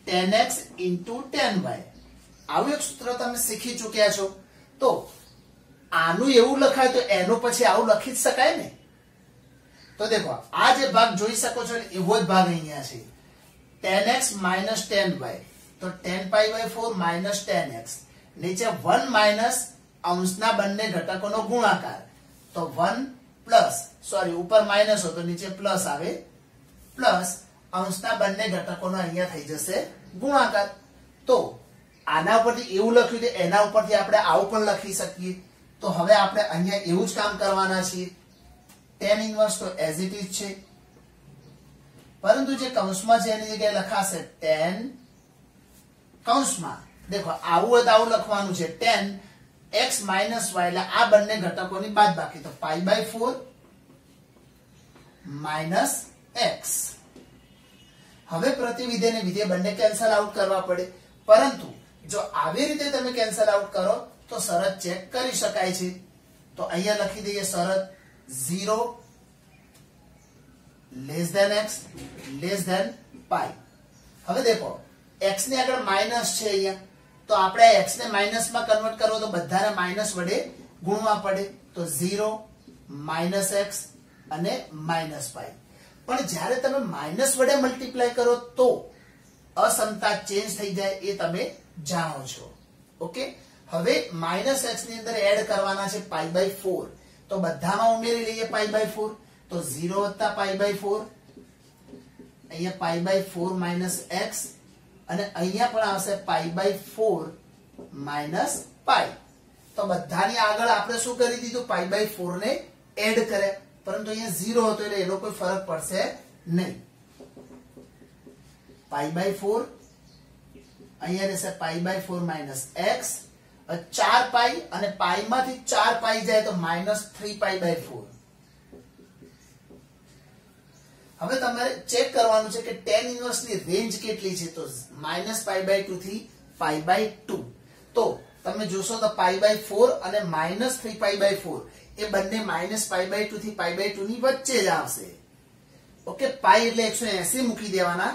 tan x into tan y. આવું એક સૂત્ર તમે શીખી ચૂક્યા છો. તો આનું એવું લખાય તો એનું પછી આવું લખી જ શકાય ને. તો દેખો આ જે ભાગ જોઈ શકો છો એવો જ ભાગ અહીંયા છે tan x minus tan y. તો tan pi by 4 minus tan x, નીચે 1 માઇનસ અંશના બંને ઘટકોનો ગુણાકાર, તો 1 પ્લસ સોરી ઉપર માઇનસ હોય તો નીચે પ્લસ આવે પ્લસ અંશના બંને ઘટકોનો અહીંયા થઈ જશે ગુણાકાર. તો આના ઉપરથી એવું લખ્યું છે એના ઉપરથી આપણે આવું પણ લખી શકીએ. તો હવે આપણે અહીંયા એવું જ કામ કરવાના છીએ. tan ઇન્વર્સ તો એઝ ઇટ ઇઝ છે, પરંતુ જે કૌંસમાં છે એની જગ્યાએ લખાશે tan કૌંસમાં દેખો આવું હોય તો આવું લખવાનું છે tan x માઇનસ y, એટલે આ બંને ઘટકોની બાદબાકી, તો પાઈ બાય 4 માઇનસ x. હવે પ્રતિવિધેય અને વિધેય બંને કેન્સલ આઉટ કરવા પડે, પરંતુ જો આવી રીતે તમે કેન્સલ આઉટ કરો તો શરત ચેક કરી શકાય છે. તો અહીંયા લખી દઈએ શરત 0 less than x less than pi. હવે દેખો x ની આગળ માઇનસ છે અહીંયા, તો આપણે x ને માઇનસ માં કન્વર્ટ કરવો તો બધાને માઇનસ વડે ગુણવા પડે. તો 0 માઇનસ x અને માઇનસ પાઈ. પણ જ્યારે તમે માઇનસ વડે મલ્ટીપ્લાય કરો તો અસમતા ચેન્જ થઈ જાય એ તમે જાણો છો. ઓકે, હવે માઇનસ x ની અંદર એડ કરવાના છે પાઈ બાય 4, તો બધામાં ઉમેરી લઈએ પાઈ બાય 4. તો 0 વત્તા પાઈ બાય 4, અહીંયા પાઈ બાય 4 માઇનસ x અને અહીંયા પણ આવશે પાઈ બાય 4 માઇનસ પાઈ. તો બધાની આગળ આપણે શું કરી દીધું, પાઈ બાય 4 ને એડ કરે, પરંતુ અહીંયા 0 હતો એટલે એનો કોઈ ફરક પડશે નહીં. પાઈ બાય 4 અહીંયા રહેશે પાઈ બાય 4 માઇનસ x, 4 પાઈ અને પાઈ માંથી 4 પાઈ જાય તો માઇનસ 3 પાઈ બાય 4. હવે તમારે ચેક કરવાનું છે કે tan ઇન્વર્સ ની રેન્જ કેટલી છે, તો માઇનસ પાઈ બાય 2 થી પાઈ બાય 2. તો તમે જોશો તો પાઈ બાય 4 અને માઇનસ 3 પાઈ બાય 4 એ બંને માઇનસ પાઈ બાય 2 થી પાઈ બાય 2 ની વચ્ચે જ આવશે. ઓકે, પાઈ એટલે 180 મૂકી દેવાના,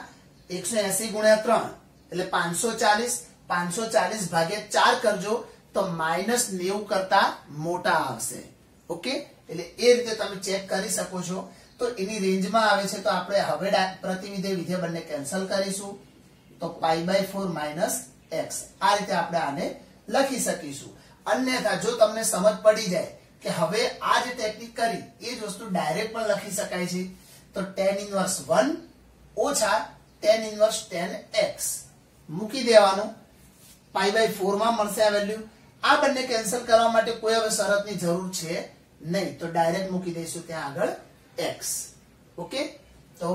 180 ગુણ્યા 3 એટલે 540, 540 ભાગ્યા 4 કરજો તો -90 કરતા મોટા આવશે. ઓકે, એટલે એ રીતે તમે ચેક કરી શકો છો. તો એની રેન્જમાં આવે છે. તો આપણે હવે પ્રતિવિધેય વિધેય બંને કેન્સલ કરીશું. તો π/4 - x આ રીતે આપણે આને લખી શકીશું. અન્યથા જો તમને સમજ પડી જાય કે હવે આ જે ટેકનિક કરી એ જ વસ્તુ ડાયરેક્ટ પણ લખી શકાય છે. તો tan inverse 1 ઓછા tan inverse tan x મૂકી દેવાનું. π/4 માં મળશે આ વેલ્યુ. આ બંને કેન્સલ કરવા માટે કોઈ હવે શરતની જરૂર છે નહીં. તો ડાયરેક્ટ મૂકી દઈશું ત્યાં આગળ x. ઓકે, તો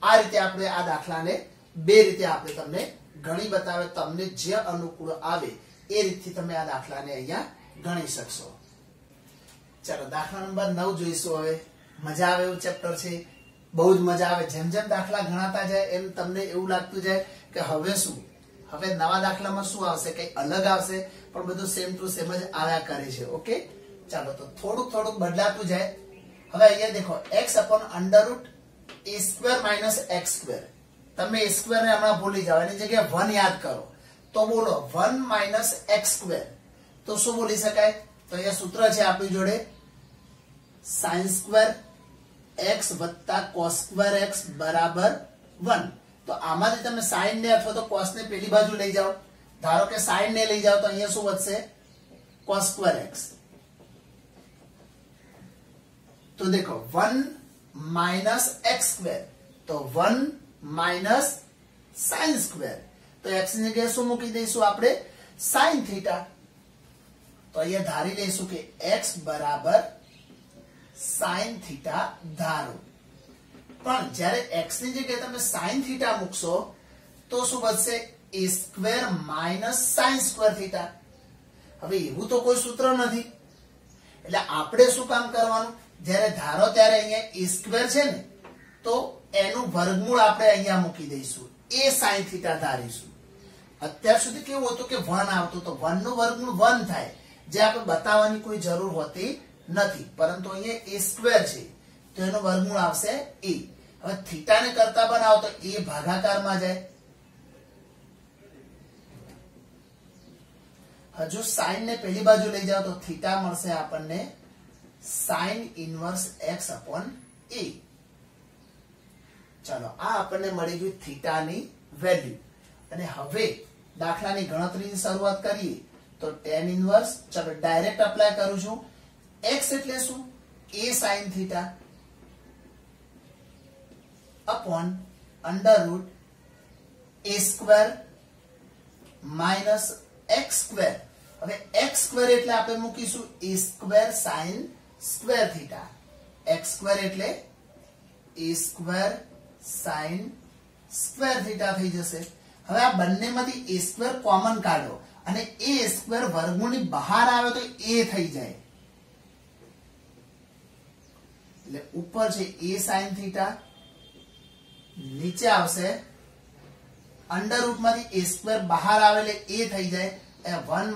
આ રીતે આપણે આ દાખલાને બે રીતે આપણે તમને ગણી બતાવે. તમને જે અનુકૂળ આવે એ રીતથી તમે આ દાખલાને અહીંયા ગણી શકશો. ચાલો દાખલા નંબર 9 જોઈશું. હવે મજા આવે એવું ચેપ્ટર છે, બહુ જ મજા આવે. જેમ જેમ દાખલા ગણાતા જાય એમ તમને એવું લાગતું જાય કે હવે શું, હવે નવા દાખલામાં શું આવશે, કઈ અલગ આવશે, પણ બધું સેમ ટુ સેમ જ આવ્યા કરે છે. ઓકે, ચાલો તો થોડુંક થોડુંક બદલાતું જાય. હવે અહીંયા દેખો x/√a² - x². તમે a² ને હમણાં ભૂલી જાઓ, એની જગ્યાએ 1 યાદ કરો. તો બોલો 1 - x². તો શું બોલી શકાય? તો અહીંયા સૂત્ર છે આપણી જોડે sin² x + cos² x = 1. તો આમાંથી તમે sin ને અથવા તો cos ને પેલી બાજુ લઈ જાઓ. ધારો કે sin ને લઈ જાઓ તો અહીંયા શું વધશે? cos² x. તો દેખો 1 - x². તો 1 - sin². તો x ની જગ્યાએ શું મૂકી દઈશું આપણે? sin θ. તો અહીંયા ધારી લઈશું કે x = sin θ ધારો. પણ જ્યારે x ની જગ્યાએ તમે sin θ મૂકશો તો શું બનશે? a² - sin²θ. હવે એવું તો કોઈ સૂત્ર નથી, એટલે આપણે શું કામ કરવાનું? જ્યારે ધારો ત્યારે અહીંયા a² છે ને, તો એનું વર્ગમૂળ આપણે અહીંયા મૂકી દઈશું, a sin θ ધારીશું. અત્યાર સુધી કેવું હતું કે 1 આવતું, તો 1 નું વર્ગમૂળ 1 થાય, જે આપણે બતાવવાની કોઈ જરૂર હોતી નથી. પરંતુ અહીંયા a² છે તો એનું વર્ગમૂળ આવશે a. હવે થીટા ને કરતા બનાવો તો a ભાગાકારમાં જાય. હજુ sin ને પેલી બાજુ લઈ જાઓ તો થીટા મળશે આપણને sin inverse x/a. ચાલો આ આપણને મળી ગયું થીટાની વેલ્યુ. અને હવે દાખલાની ગણતરીની શરૂઆત કરીએ. તો tan inverse, ચાલો ડાયરેક્ટ એપ્લાય કરું છું. x એટલે શું? a sin θ upon √a² - x². હવે x² એટલે આપણે મૂકીશું a² sin² θ. x² એટલે a² sin² θ થઈ જશે. હવે આ બંનેમાંથી a² કોમન કાઢો અને a² વર્ગમૂળની બહાર આવે તો a થઈ જાય. એટલે ઉપર છે a sin θ, નીચે આવશે √ માંથી a² બહાર આવે એટલે a થઈ જાય. 1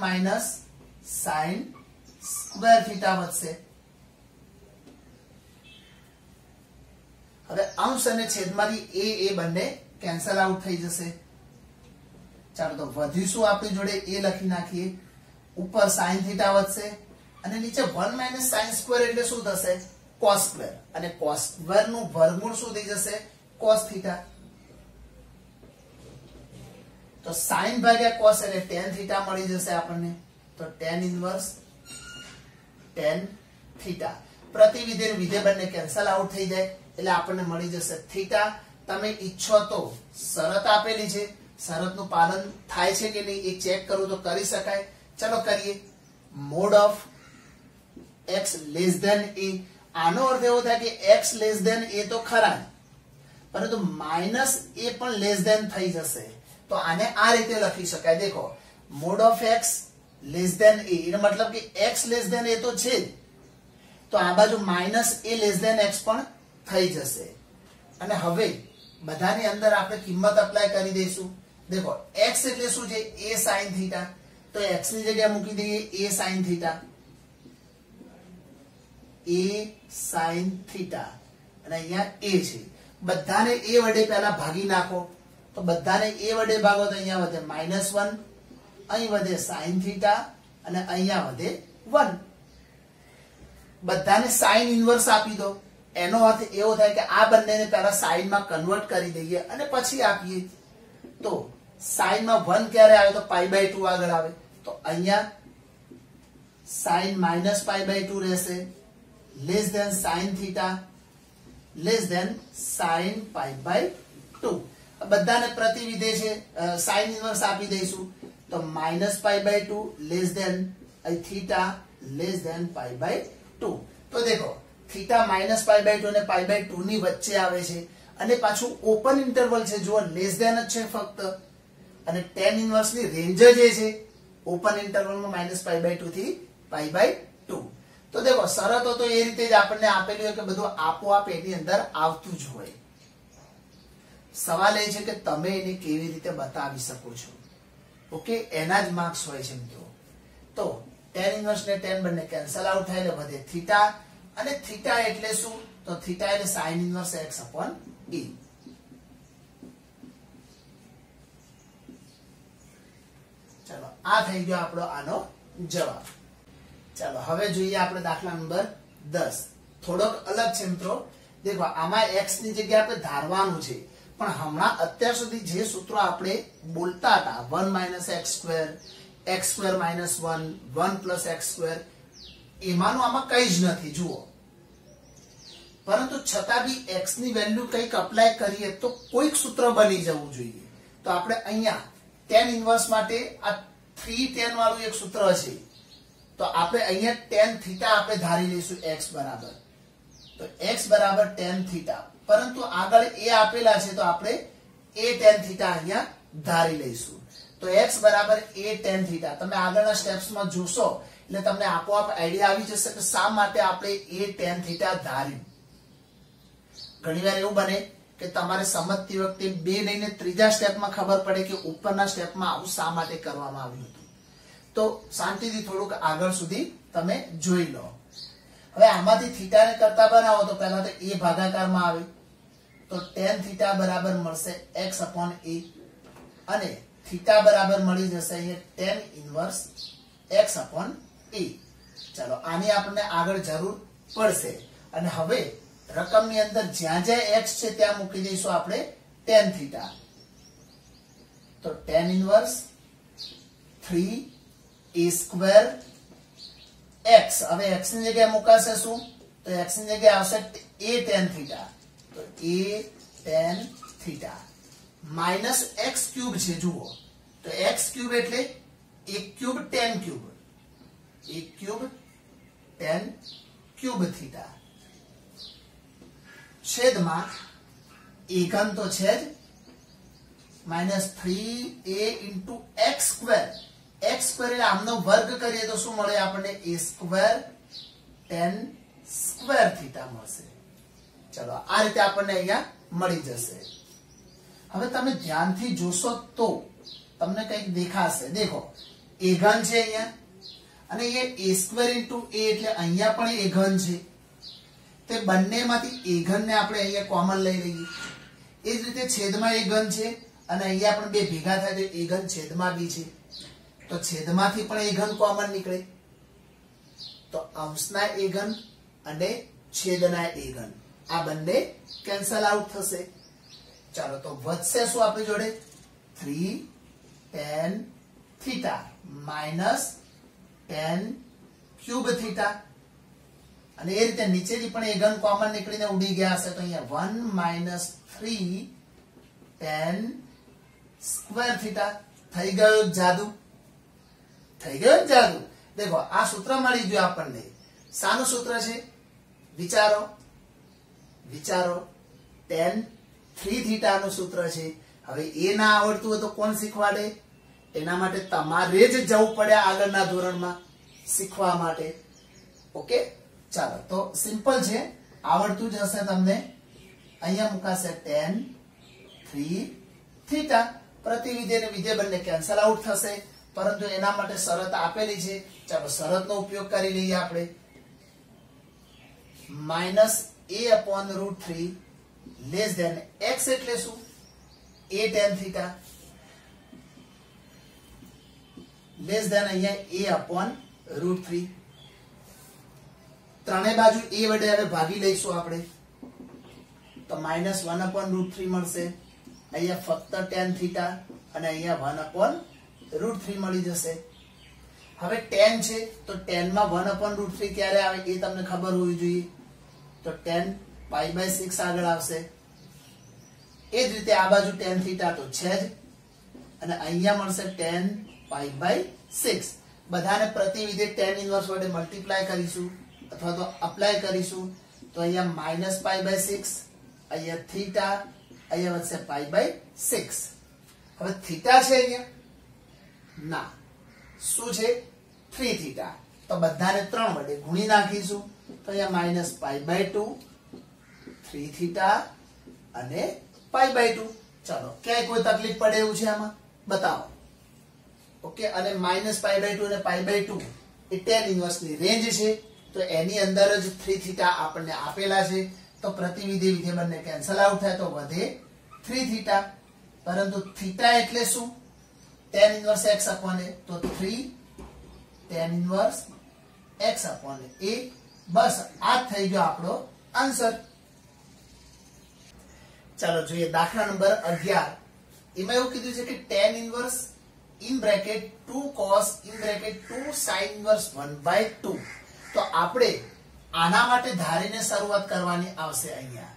- sin² θ વધશે. હવે અંશ અને છેદમાંથી a બંને કેન્સલ આઉટ થઈ જશે. ચાલો તો વધીશું આપણી જોડે a લખી નાખીએ. ઉપર sin θ વધશે અને નીચે 1 - sin² એટલે શું થશે? cos². અને cos² નું વર્ગમૂળ શું થઈ જશે? cos θ. તો sin ભાગ્યા cos એટલે tan θ મળી જશે આપણને. તો tan inverse tan θ. પ્રતિવિધેય વિધેય બંને કેન્સલ આઉટ થઈ જાય એટલે આપણને મળી જશે થીટા. તમે ઈચ્છો તો શરત આપેલી છે, શરતનું પાલન થાય છે કે નહીં એ ચેક કરવું તો કરી શકાય. ચલો કરીએ. Mode of x a. આનો અર્થ એવો થાય કે x a તો ખરા, પરંતુ માઇનસ એ પણ લેસ ધેન થઈ જશે. તો આને આ રીતે લખી શકાય. દેખો મોડ ઓફ x a એનો મતલબ કે x a તો છે જ, તો આ બાજુ માઇનસ એ x પણ થઈ જશે. અને હવે બધાની અંદર આપણે કિંમત અપ્લાય કરી દઈશું. દેખો x એટલે શું છે? a sin θ. તો x ની જગ્યાએ મૂકી દઈએ a sin θ. a sin θ અને અહીંયા a છે. બધાને a વડે પહેલા ભાગી નાખો, તો બધાને a વડે ભાગો તો અહીંયા વધે -1, અહીં વધે sin થીટા અને અહીંયા વધે 1. બધાને sin ઇન્વર્સ આપી દો, એનો અર્થ એવો થાય કે આ બંનેને પહેલા sin માં કન્વર્ટ કરી દઈએ અને પછી આપીએ. તો sin માં 1 ક્યારે આવે તો π/2 આગળ આવે, તો અહીંયા sin -π/2 રહેશે, less than sin theta less than sin π/2. બધાને પ્રતિવિધેય છે, sin ઇન્વર્સ આપી દઈશું, તો -π/2 less than theta less than π/2. તો દેખો થીટા -π/2 અને π/2 ની વચ્ચે આવે છે અને પાછું ઓપન ઇન્ટરવલ છે, જુઓ લેસ ધેન જ છે ફક્ત, અને tan ઇન્વર્સ ની રેન્જ જ છે ઓપન ઇન્ટરવલમાં -π/2 થી π/2. તો દેખો શરતો તો એ રીતે જ આપણને આપેલી હોય કે બધું આપોઆપ એની અંદર આવતું જ હોય. સવાલ એ છે કે તમે એને કેવી રીતે બતાવી શકો છો. ઓકે, એના જ માર્ક્સ હોય છે મિત્રો. તો tan ઇન્વર્સ ને tan બંને કેન્સલ આઉટ થાય એટલે વધે થીટા, અને થીટા એટલે શું તો થીટા એટલે sin ઇન્વર્સ x/e. ચાલો આ થઈ ગયો આપણો આનો જવાબ. ચાલો હવે જોઈએ આપણે દાખલા નંબર 10. થોડોક અલગ છે મિત્રો. દેખો આમાં x ની જગ્યાએ આપણે ધારવાનું છે, પણ હમણાં અત્યાર સુધી જે સૂત્રો આપણે બોલતા હતા 1 - x², x² - 1, 1 + x², એમાંનું આમાં કઈ જ નથી જુઓ. પરંતુ છતાં બી x ની વેલ્યુ કંઈક અપ્લાય કરીએ તો કોઈક સૂત્ર બની જવું જોઈએ. તો આપણે અહીંયા tan ઇન્વર્સ માટે આ 3 tan વાળું એક સૂત્ર છે, તો આપણે અહીંયા tan થીટા આપણે ધારી લઈશું x બરાબર. તો x બરાબર tan થીટા, પરંતુ આગળ a આપેલા છે તો આપણે a tan થીટા અહીંયા ધારી લઈશું. તો x બરાબર a tan થીટા. તમે આગળના સ્ટેપ્સમાં જોશો એટલે તમને આપોઆપ આઈડિયા આવી જશે કે શા માટે આપણે a tan થીટા ધાર્યું. ઘણીવાર એવું બને કે તમારે સમજતી વખતે બે લઈને ત્રીજા સ્ટેપમાં ખબર પડે કે ઉપરના સ્ટેપમાં આવું શા માટે કરવામાં આવ્યું હતું. તો શાંતિથી થોડુંક આગળ સુધી તમે જોઈ લો. હવે આમાંથી થીટાને કરતા બનાવો તો પહેલા તો a ભાગાકારમાં આવે, તો tan થીટા બરાબર મળશે x/a, અને થીટા બરાબર મળી જશે અહીંયા tan ઇન્વર્સ x/a. ચાલો આની આપણને આગળ જરૂર પડશે, અને હવે રકમની અંદર જ્યાં જ્યાં x છે ત્યાં મૂકી દઈશું આપણે tan થીટા. તો tan ઇન્વર્સ 3a² x, હવે x ની જગ્યાએ મુકાશે શું તો x ની જગ્યાએ આવશે a tan થીટા. તો a tan theta minus x³ છે જુઓ, તો x³ એટલે 1³ tan³, 1³ tan³ થીટા છેદમાં a ઘન તો છે જ -3a × x², x² એટલે આમનો વર્ગ કરીએ તો શું મળે આપણને a² tan² થીટા મળશે. ચલો આ રીતે આપણને અહીંયા મળી જશે. હવે તમે ધ્યાનથી જોશો તો તમને કંઈક દેખાશે. દેખો a ઘન છે અહીંયા, અને એ a² × a એટલે અહીંયા પણ a ઘન છે. તે બંનેમાંથી a ઘન ને આપણે અહીંયા કોમન લઈ લઈએ. એ જ રીતે છેદમાં a ઘન છે, અને અહીંયા પણ બે ભેગા થાય તો a ઘન છેદમાં બી છે, તો છેદમાંથી પણ a ઘન કોમન નીકળે. તો અંશના a ઘન અને છેદના a ઘન આ બંને કેન્સલ આઉટ થશે. ચાલો તો વધશે શું આપણી જોડે 3 tan theta minus tan³ theta, અને એ રીતે નીચેથી પણ a ઘન કોમન નીકળીને ઉડી ગયા હશે, તો અહીંયા 1 - 3 tan² થીટા. થઈ ગયો જાદુ, થઈ ગયો જાદુ. દેખો આ સૂત્ર મળી ગયું આપણને. શાનું સૂત્ર છે વિચારો, વિચારો tan3 થીટાનું સૂત્ર છે. હવે એ ના આવડતું હોય તો કોણ શીખવાડે? એના માટે તમારે જ જવું પડે આગળના ધોરણમાં શીખવા માટે. ઓકે, ચાલો તો સિમ્પલ છે, આવડતું જ હશે તમને. અહીંયા મુકાશે tan3 થીટા. પ્રતિવિધેય અને વિધેય બંને કેન્સલ આઉટ થશે, પરંતુ એના માટે શરત આપેલી છે. ચાલો શરતનો ઉપયોગ કરી લઈએ આપણે. -a/√3 લેસ ધેન x એટલે શું? a tan theta less than અહીંયા a upon √3. ત્રણે બાજુ a વડે હવે ભાગી લઈશું આપણે, તો -1 upon √3 મળશે. અહીંયા ફક્ત tan theta અને અહીંયા 1 upon √3 મળી જશે. હવે tan છે તો tan માં 1 upon √3 ક્યારે આવે એ તમને ખબર હોવી જોઈએ, તો tan π/6 આગળ આવશે. એ જ રીતે આ બાજુ tan theta તો છે જ, અને અહીંયા મળશે tan π/6. બધાને પ્રતિવિધિ tan ઇન્વર્સ વડે મલ્ટીપ્લાય કરીશું અથવા તો અપ્લાય કરીશું, તો અહીંયા -π/6, અહીંયા થીટા, અહીંયા વધશે π/6. હવે થીટા છે અહીંયા ના, શું છે? 3 થીટા. તો બધાને 3 વડે ગુણી નાખીશું, તો અહીંયા -π/2, 3 થીટા અને π/2. ચાલો, ક્યાંય કોઈ તકલીફ પડે એવું છે આમાં? બતાવો. ઓકે, અને -π/2 અને π/2 એ tan ઇન્વર્સ ની રેન્જ છે, તો એની અંદર જ 3 થીટા આપણને આપેલા છે. તો પ્રતિવિધિ વિધેય બંને કેન્સલ આઉટ થાય, તો વધે 3 થીટા. પરંતુ થીટા એટલે શું? tan inverse x upon a, તો 3 tan inverse x upon a. બસ આ થઈ ગયો આપણો આન્સર. ચાલો જોઈએ દાખલા નંબર 11. એમાં એવું કીધું છે કે tan inverse in bracket 2 cos in bracket 2 sin inverse 1/2. તો આપણે આના માટે ધારીને શરૂઆત કરવાની આવશે અહીંયા.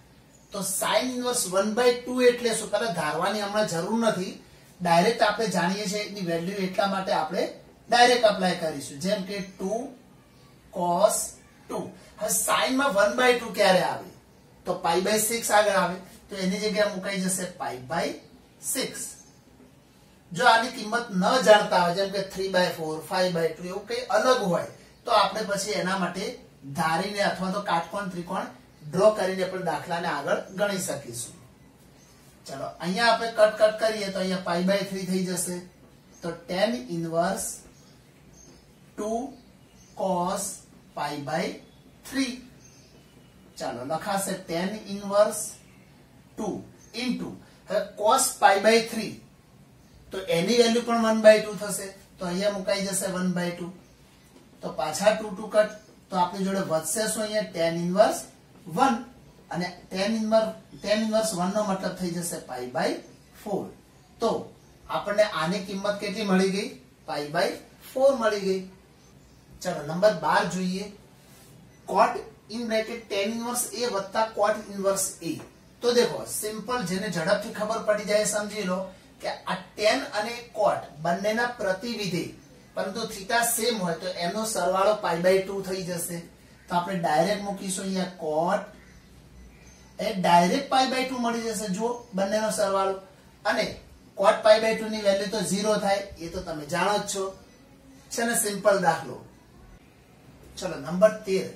તો sin inverse 1/2 એટલે શું? પહેલા ધારવાની હમણાં જરૂર નથી, ડાયરેક્ટ આપણે જાણીએ છીએ એની વેલ્યુ, એટલા માટે આપણે ડાયરેક્ટ અપ્લાય કરીશું. જેમ કે 2 cos 2. હવે sin માં 1/2 ક્યારે આવે? તો π/6 આગળ આવે, તો એની જગ્યાએ મુકાઈ જશે π/6. જો આની કિંમત ન જાણતા હોય, જેમ કે 3/4, 5/2 એવું કઈ અલગ હોય, તો આપણે પછી એના માટે ધારીને અથવા તો કાટકોણ ત્રિકોણ ડ્રો કરીને પણ દાખલાને આગળ ગણી શકીશું. ચલો, અહીંયા આપણે કટ કરીએ તો અહીંયા π/3 થઈ જશે. તો tan ઇન્વર્સ 2 cos π/3. ચાલો, લખાશે tan ઇન્વર્સ 2 ઇન્ટુ, હવે cos π/3 તો એની વેલ્યુ પણ 1/2 થશે, તો અહીંયા મુકાઈ જશે 1/2. તો પાછા 2 કટ, તો આપણી જોડે વધશે શું? અહીંયા tan ઇન્વર્સ 1, અને tan ઇન્વર્સ 1 નો મતલબ થઈ જશે π/4. તો આપણને આની કિંમત કેટલી મળી ગઈ? π/4 મળી ગઈ. ચલો નંબર 12 જોઈએ. cot in bracket tan inverse a વત્તા cot ઇન્વર્સ a. તો દેખો, સિમ્પલ, જેને ઝડપથી ખબર પડી જાય સમજી લો કે આ tan અને cot બંનેના પ્રતિવિધિ, પરંતુ થીટા સેમ હોય તો એનો સરવાળો π/2 થઈ જશે. તો આપણે ડાયરેક્ટ મૂકીશું અહીંયા cot, એ ડાયરેક્ટ π/2 મળી જશે. જો બંનેનો સરવાળો, અને cot π/2 ની વેલ્યુ તો 0 થાય, એ તો તમે જાણો જ છો. છે ને સિમ્પલ દાખલો. ચલો નંબર 13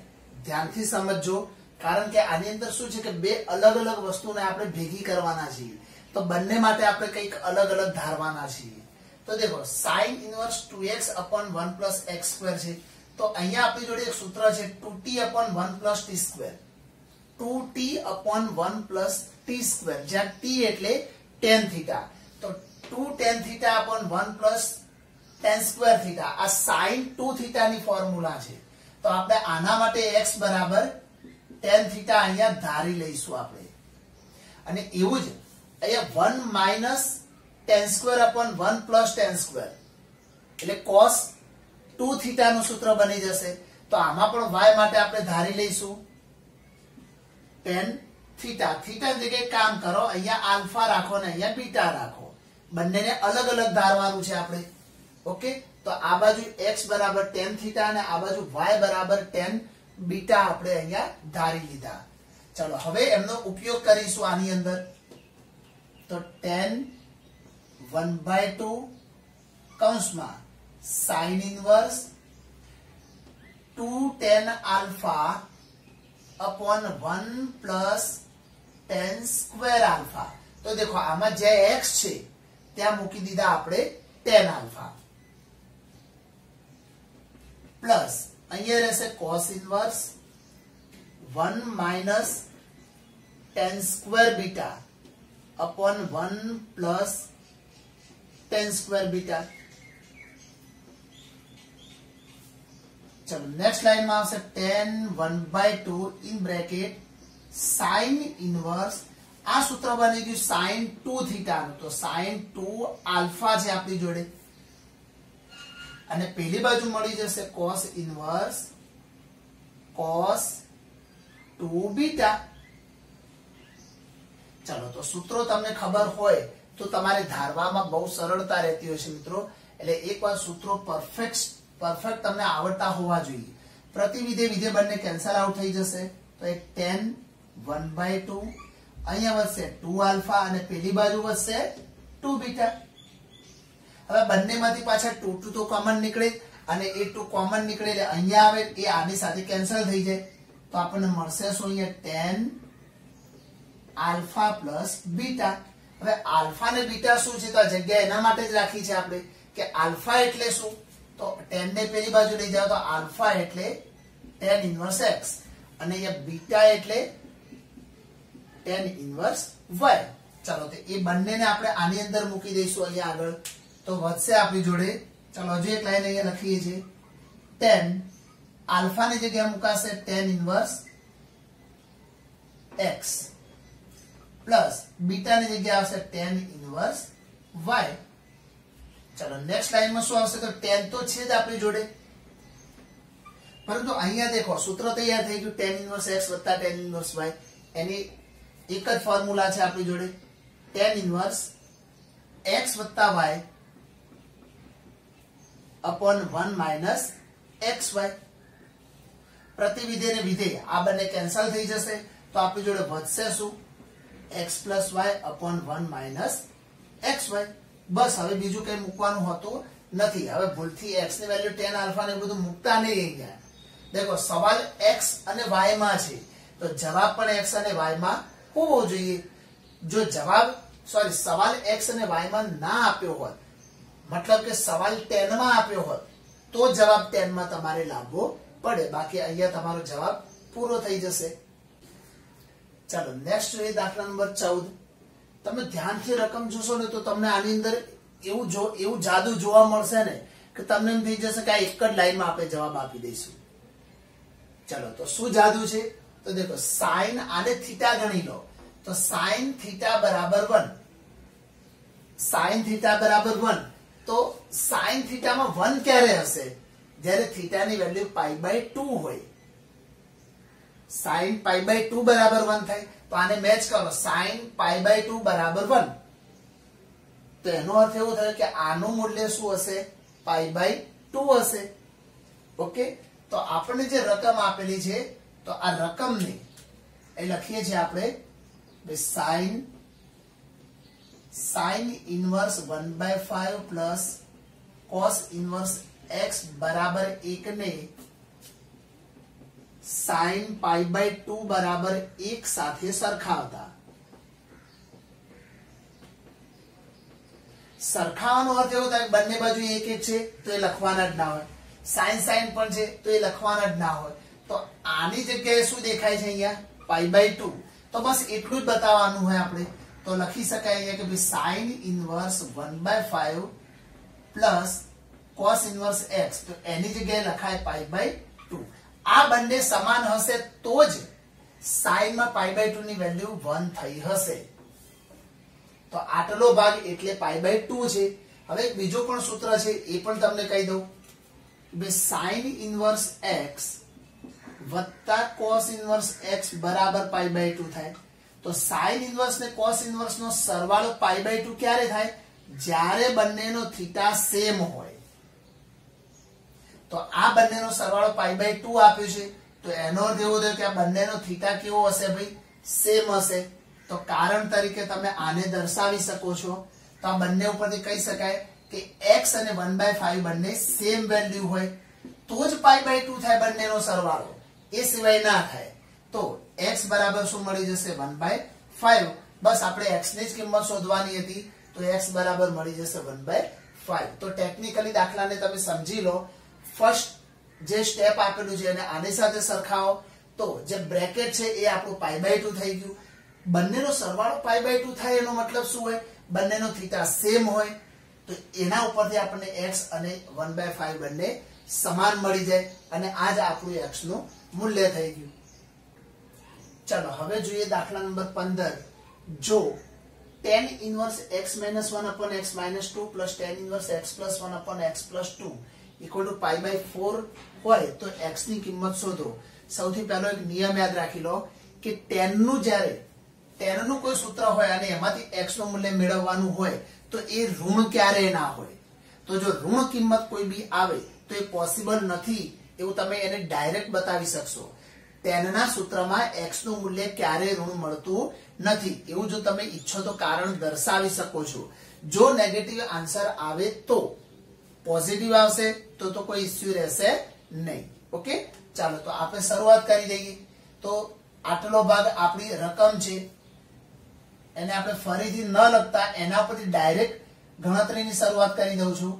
ધ્યાનથી સમજજો, કારણ કે આની અંદર શું છે કે બે અલગ અલગ વસ્તુને આપણે ભેગી કરવાના છીએ, તો બંને માટે આપણે કંઈક અલગ અલગ ધારવાના છીએ. તો દેખો, sin inverse 2x upon 1 plus x square છે, તો અહીંયા આપણી જોડે એક સૂત્ર છે 2t upon 1 plus t square. 2t upon 1 plus t square, જ્યાં t એટલે tan theta. તો 2 tan theta upon 1 plus tan square theta, આ sin 2 theta ની ફોર્મ્યુલા છે. તો આપણે આના માટે x બરાબર tan theta અહીંયા ધારી લઈશું આપણે. અને એવું જ અહીંયા 1 minus tan square upon 1 plus tan square, એટલે cos 2 theta નું સૂત્ર બની જશે. તો આમાં પણ y માટે આપણે ધારી લઈશું tan theta. theta ની જગ્યાએ કામ કરો, અહીંયા આલ્ફા રાખો ને અહીંયા બીટા રાખો, બંનેને અલગ અલગ ધારવાનું છે આપણે. ઓકે, તો આ બાજુ x બરાબર tan theta અને આ બાજુ y બરાબર tan બીટા આપણે અહીંયા ધારી લીધા. ચલો, હવે એમનો ઉપયોગ કરીશું આની અંદર. તો tan 1/2 કૌંસમાં sin inverse 2 tan alpha upon 1 plus tan square alpha. તો દેખો, આમાં જે x છે ત્યાં મૂકી દીધા આપણે tan આલ્ફા, પ્લસ અહીંયા રહેશે cos inverse 1 minus tan square beta upon 1 plus tan square beta. चलो नेक्स्ट लाइन में આવશે tan 1/2 इन ब्रेकेट sin इनवर्स આ સૂત્ર બની ગયું sin 2 થીટા નું તો sin 2 આલ્ફા છે આપણી જોડે અને પેલી બાજુ મળી જશે cos ઇનવર્સ cos 2 બીટા. ચલો તો સૂત્રો તમને ખબર હોય તો તમારે ધારવામાં બહુ સરળતા રહેતી હોય છે મિત્રો. એટલે એકવાર સૂત્રો પરફેક્ટ તમને આવડતા હોવા જોઈએ. પ્રતિવિધેય વિધેય બંને કેન્સલ આઉટ થઈ જશે તો એક tan 1/2 અહીંયા વધશે 2 આલ્ફા અને પેલી બાજુ વધશે 2 બીટા. હવે બંનેમાંથી પાછા 2 તો કોમન નીકળે અને એ 2 કોમન નીકળે એટલે અહીંયા આવે એ આની સાથે કેન્સલ થઈ જાય તો આપણને મળશે શું અહીંયા tan આલ્ફા પ્લસ બીટા. હવે આલ્ફા ને બીટા શું છે તો આ જગ્યા એના માટે જ રાખી છે આપણે કે આલ્ફા એટલે શું તો tan ને પેલી બાજુ લઈ જાવ તો આલ્ફા એટલે tan ઇન્વર્સ x અને અહીંયા બીટા એટલે tan ઇન્વર્સ y. ચાલો તો એ બંનેને આપણે આની અંદર મૂકી દઈશું અહીંયા આગળ તો વધશે આપણી જોડે. ચાલો હજુ એક લાઈન અહીંયા લખીએ છીએ tan આલ્ફા ની જગ્યાએ મુકાશે tan inverse x plus beta ની જગ્યાએ આવશે tan ઇન્વર્સ y. ચલો નેક્સ્ટ લાઈનમાં શું આવશે તો tan તો છે જ આપણી જોડે પરંતુ અહીંયા દેખો સૂત્ર તૈયાર થઈ ગયું tan ઇન્વર્સ x વત્તા tan ઇન્વર્સ y. એની એક જ ફોર્મ્યુલા છે આપણી જોડે tan ઇન્વર્સ x વત્તા y upon 1 minus xy. પ્રતિવિધેય ને વિધેય આ બંને કેન્સલ થઈ જશે તો આપણી જોડે વધશે શું x plus y upon 1 minus xy. બસ હવે બીજું કઈ મૂકવાનું હોતું નથી. હવે ભૂલથી x ની વેલ્યુ tan આલ્ફા ને બધું મૂકતા નહીં અહીંયા. દેખો સવાલ x અને y માં છે તો જવાબ પણ x અને y માં હોવો જોઈએ. જો જવાબ સવાલ x અને y માં ના આપ્યો હોત મતલબ કે સવાલ 10 માં આપ્યો હોત તો જવાબ 10 માં તમારે લાવવો પડે. બાકી અહીંયા તમારો જવાબ પૂરો થઈ જશે. ચાલો નેક્સ્ટ જોઈએ દાખલા નંબર 14. તમે ધ્યાનથી રકમ જોશો ને તો તમને આની અંદર એવું જાદુ જોવા મળશે ને કે તમને એમ થઈ જશે કે આ એક જ લાઈનમાં આપણે જવાબ આપી દઈશું. ચલો તો શું જાદુ છે તો દેખો sin આને થીટા ગણી લો તો sin થીટા બરાબર 1 sin થીટા બરાબર 1 તો sin થીટામાં 1 ક્યારે હશે જ્યારે થીટાની વેલ્યુ π/2 હોય. sin π/2 બરાબર 1 થાય તો આને મેચ કરો sin π/2 બરાબર 1 તો એનો અર્થ એવો થયો કે આનું મૂલ્ય શું હશે π/2 હશે. ઓકે તો આપણને જે રકમ આપેલી છે તો આ રકમને એ લખીએ છીએ આપણે sin inverse 1/5 plus cos inverse x બરાબર 1 ને sin π/2 બરાબર 1 સાથે સરખાવતા. સરખાવવાનો અર્થ એવો થાય બંને બાજુ એક છે તો એ લખવાના જ ના હોય. sin પણ છે તો એ લખવાના જ ના હોય. તો આની જગ્યાએ શું દેખાય છે અહીંયા π/2 તો બસ એટલું જ બતાવવાનું હોય આપણે તો લખી શકાય અહીંયા કે ભાઈ sin inverse 1/5 plus cos inverse x તો એની જગ્યાએ લખાય π/2. આ બંને સમાન હશે તો જ sin માં π/2 ની વેલ્યુ 1 થઈ હશે. તો આટલો ભાગ એટલે π/2 છે. હવે એક બીજો પણ સૂત્ર છે એ પણ તમને કહી દઉં બે sin ઇનવર્સ x વત્તા cos ઇનવર્સ x બરાબર π/2 થાય. તો sin ઇનવર્સ ને cos ઇનવર્સ નો સરવાળો π/2 ક્યારે થાય જ્યારે બંનેનો થીટા સેમ હોય. તો આ બંનેનો સરવાળો π/2 આપ્યો છે તો એનો અર્થ એવો થયો કે આ બંનેનો થીટા કેવો હશે ભાઈ સેમ હશે. તો કારણ તરીકે તમે આને દર્શાવી શકો છો. તો આ બંને ઉપરથી કહી શકાય કે x અને 1/5 બંને સેમ વેલ્યુ હોય તો જ π/2 થાય બંનેનો સરવાળો એ સિવાય ના થાય. તો x બરાબર શું મળી જશે 1/5. બસ આપણે x ની જ કિંમત શોધવાની હતી તો x બરાબર મળી જશે 1/5. તો ટેકનિકલી દાખલાને તમે સમજી લો. ફર્સ્ટ જે સ્ટેપ આપેલું છે અને આની સાથે સરખાવો તો જે બ્રેકેટ છે એ આપણું π/2 થઈ ગયું. બંનેનો સરવાળો π/2 થાય એનો મતલબ શું હોય? બંનેનો થીટા સેમ હોય, તો એના ઉપરથી આપણને x અને 1/5 બંને સમાન મળી જાય અને આ જ આપણું x નું મૂલ્ય થઈ ગયું. ચલો હવે જોઈએ દાખલા નંબર 15. જો tan inverse x minus 1 upon x minus 2 plus tan inverse x plus 1 upon x plus 2 equal to π/4 હોય તો x ની કિંમત શોધો. સૌથી પહેલો એક નિયમ યાદ રાખી લો કે tan નું જ્યારે tan નું કોઈ સૂત્ર હોય અને એમાંથી x નું મૂલ્ય મેળવવાનું હોય તો એ ઋણ ક્યારેય ના હોય. તો જો ઋણ કિંમત કોઈ બી આવે તો એ પોસિબલ નથી એવું તમે એને ડાયરેક્ટ બતાવી શકશો. tan ના સૂત્રમાં x નું મૂલ્ય ક્યારેય ઋણ મળતું નથી એવું જો તમે ઈચ્છો તો કારણ દર્શાવી શકો છો. જો નેગેટિવ આન્સર આવે તો, પોઝિટિવ આવશે તો કોઈ ઇશ્યુ રહેશે નહીં. ઓકે, ચાલો તો આપણે શરૂઆત કરી દઈએ. તો આટલો ભાગ આપણી રકમ છે, એને આપણે ફરીથી ન લખતા એના પરથી ડાયરેક્ટ ગણતરીની શરૂઆત કરી દઉં છું.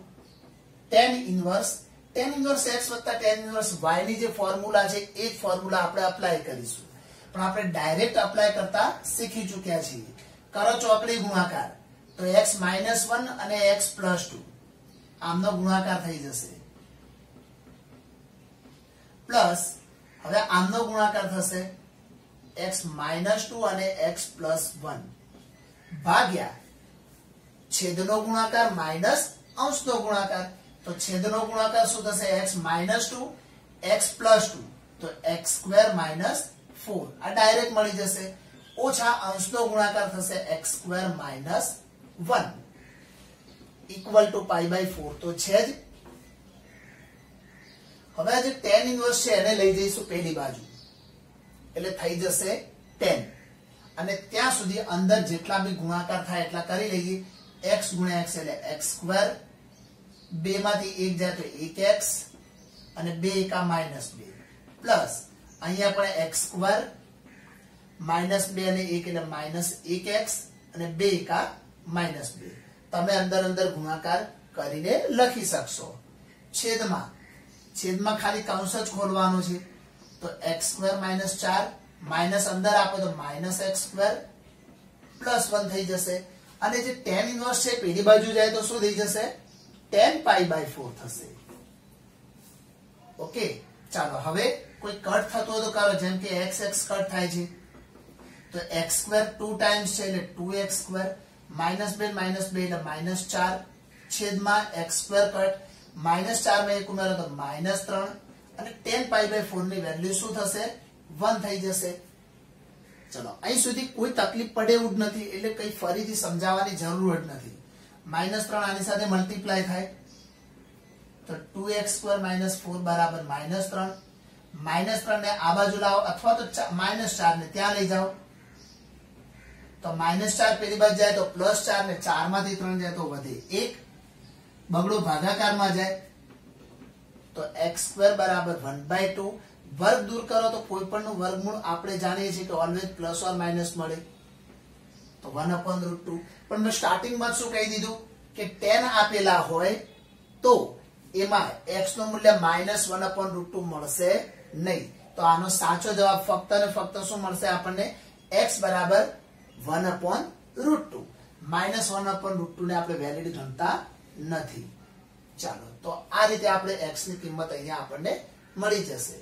tan inverse x વત્તા tan inverse y ની જે ફોર્મ્યુલા છે એ જ ફોર્મ્યુલા આપણે અપ્લાય કરીશું, પણ આપણે ડાયરેક્ટ અપ્લાય કરતા શીખી ચૂક્યા છીએ. કરો ચોકડી ગુણાકાર, તો x - 1 અને x + 2 આમનો ગુણાકાર થઈ જશે, પ્લસ હવે આમનો ગુણાકાર થશે x - 2 અને x + 1 ભાગ્યા છેદનો ગુણાકાર માઈનસ અંશનો ગુણાકાર. તો છેદનો ગુણાકાર શું થશે? x - 2 x + 2 તો x² - 4 આ ડાયરેક્ટ મળી જશે, ઓછા અંશનો ગુણાકાર થશે x² - 1 ઇક્વલ ટુ π/4 તો છે જ. હવે આ જે tan ઇન્વર્સ છે એને લઈ જઈશું પેલી બાજુ, એટલે થઈ જશે 10 અને ત્યાં સુધી અંદર જેટલા બી ગુણાકાર થાય એટલા કરી લઈએ. x * x એટલે x², 2 માંથી 1 જાય તો 1x અને 2 * 2 પ્લસ અહીંયા પણ x² -2 અને 1 એટલે -1x અને 2 * -2 તમે અંદર ગુણાકાર કરીને લખી શકશો. છેદમાં ખાલી કૌંસ જ ખોલવાનો છે, તો x² - 4 માઈનસ અંદર આપો તો -x² + 1 થઈ જશે અને જે tan ઇન્વર્સ છે પેલી બાજુ જાય તો શું થઈ જશે? tan π/4 થશે. ઓકે, ચાલો હવે કોઈ કટ થતો હોય તો કરો, જેમ કે x કટ થાય છે તો x² 2 ટાઈમ્સ છે એટલે 2x², -2 એટલે -4 છેદમાં x² કટ -4 માં 1 ઉમેરો તો -3 અને tan π/4 ની વેલ્યુ શું થશે? 1 થઈ જશે. ચલો અહીં સુધી કોઈ તકલીફ પડે એવું જ નથી, એટલે કઈ ફરીથી સમજાવવાની જરૂર જ નથી. -3 આની સાથે મલ્ટીપ્લાય થાય તો 2x² - 4 બરાબર -3. -3 ને આ બાજુ લાવો અથવા તો -4 ને ત્યાં લઈ જાઓ તો -4 પેલી બાજુ જાય તો +4 ને 4 માંથી 3 જાય તો વધે 1. બગડો ભાગાકારમાં જાય તો x² બરાબર 1/2. વર્ગ દૂર કરો તો કોઈ પણ નું વર્ગમૂળ આપણે જાણીએ છીએ કે ઓલવેઝ પ્લસ ઓર માઈનસ મળે, તો 1/√2. પણ મેં સ્ટાર્ટિંગમાં શું કહી દીધું કે tan આપેલા હોય તો એમાં x નું મૂલ્ય -1/√2 મળશે નહીં. તો આનો સાચો જવાબ ફક્ત ને ફક્ત શું મળશે આપણને? x બરાબર 1/√2. -1/√2 ને આપણે વેલિડ ગણતા નથી. ચાલો તો આ રીતે આપણે x ની કિંમત અહીંયા આપણને મળી જશે.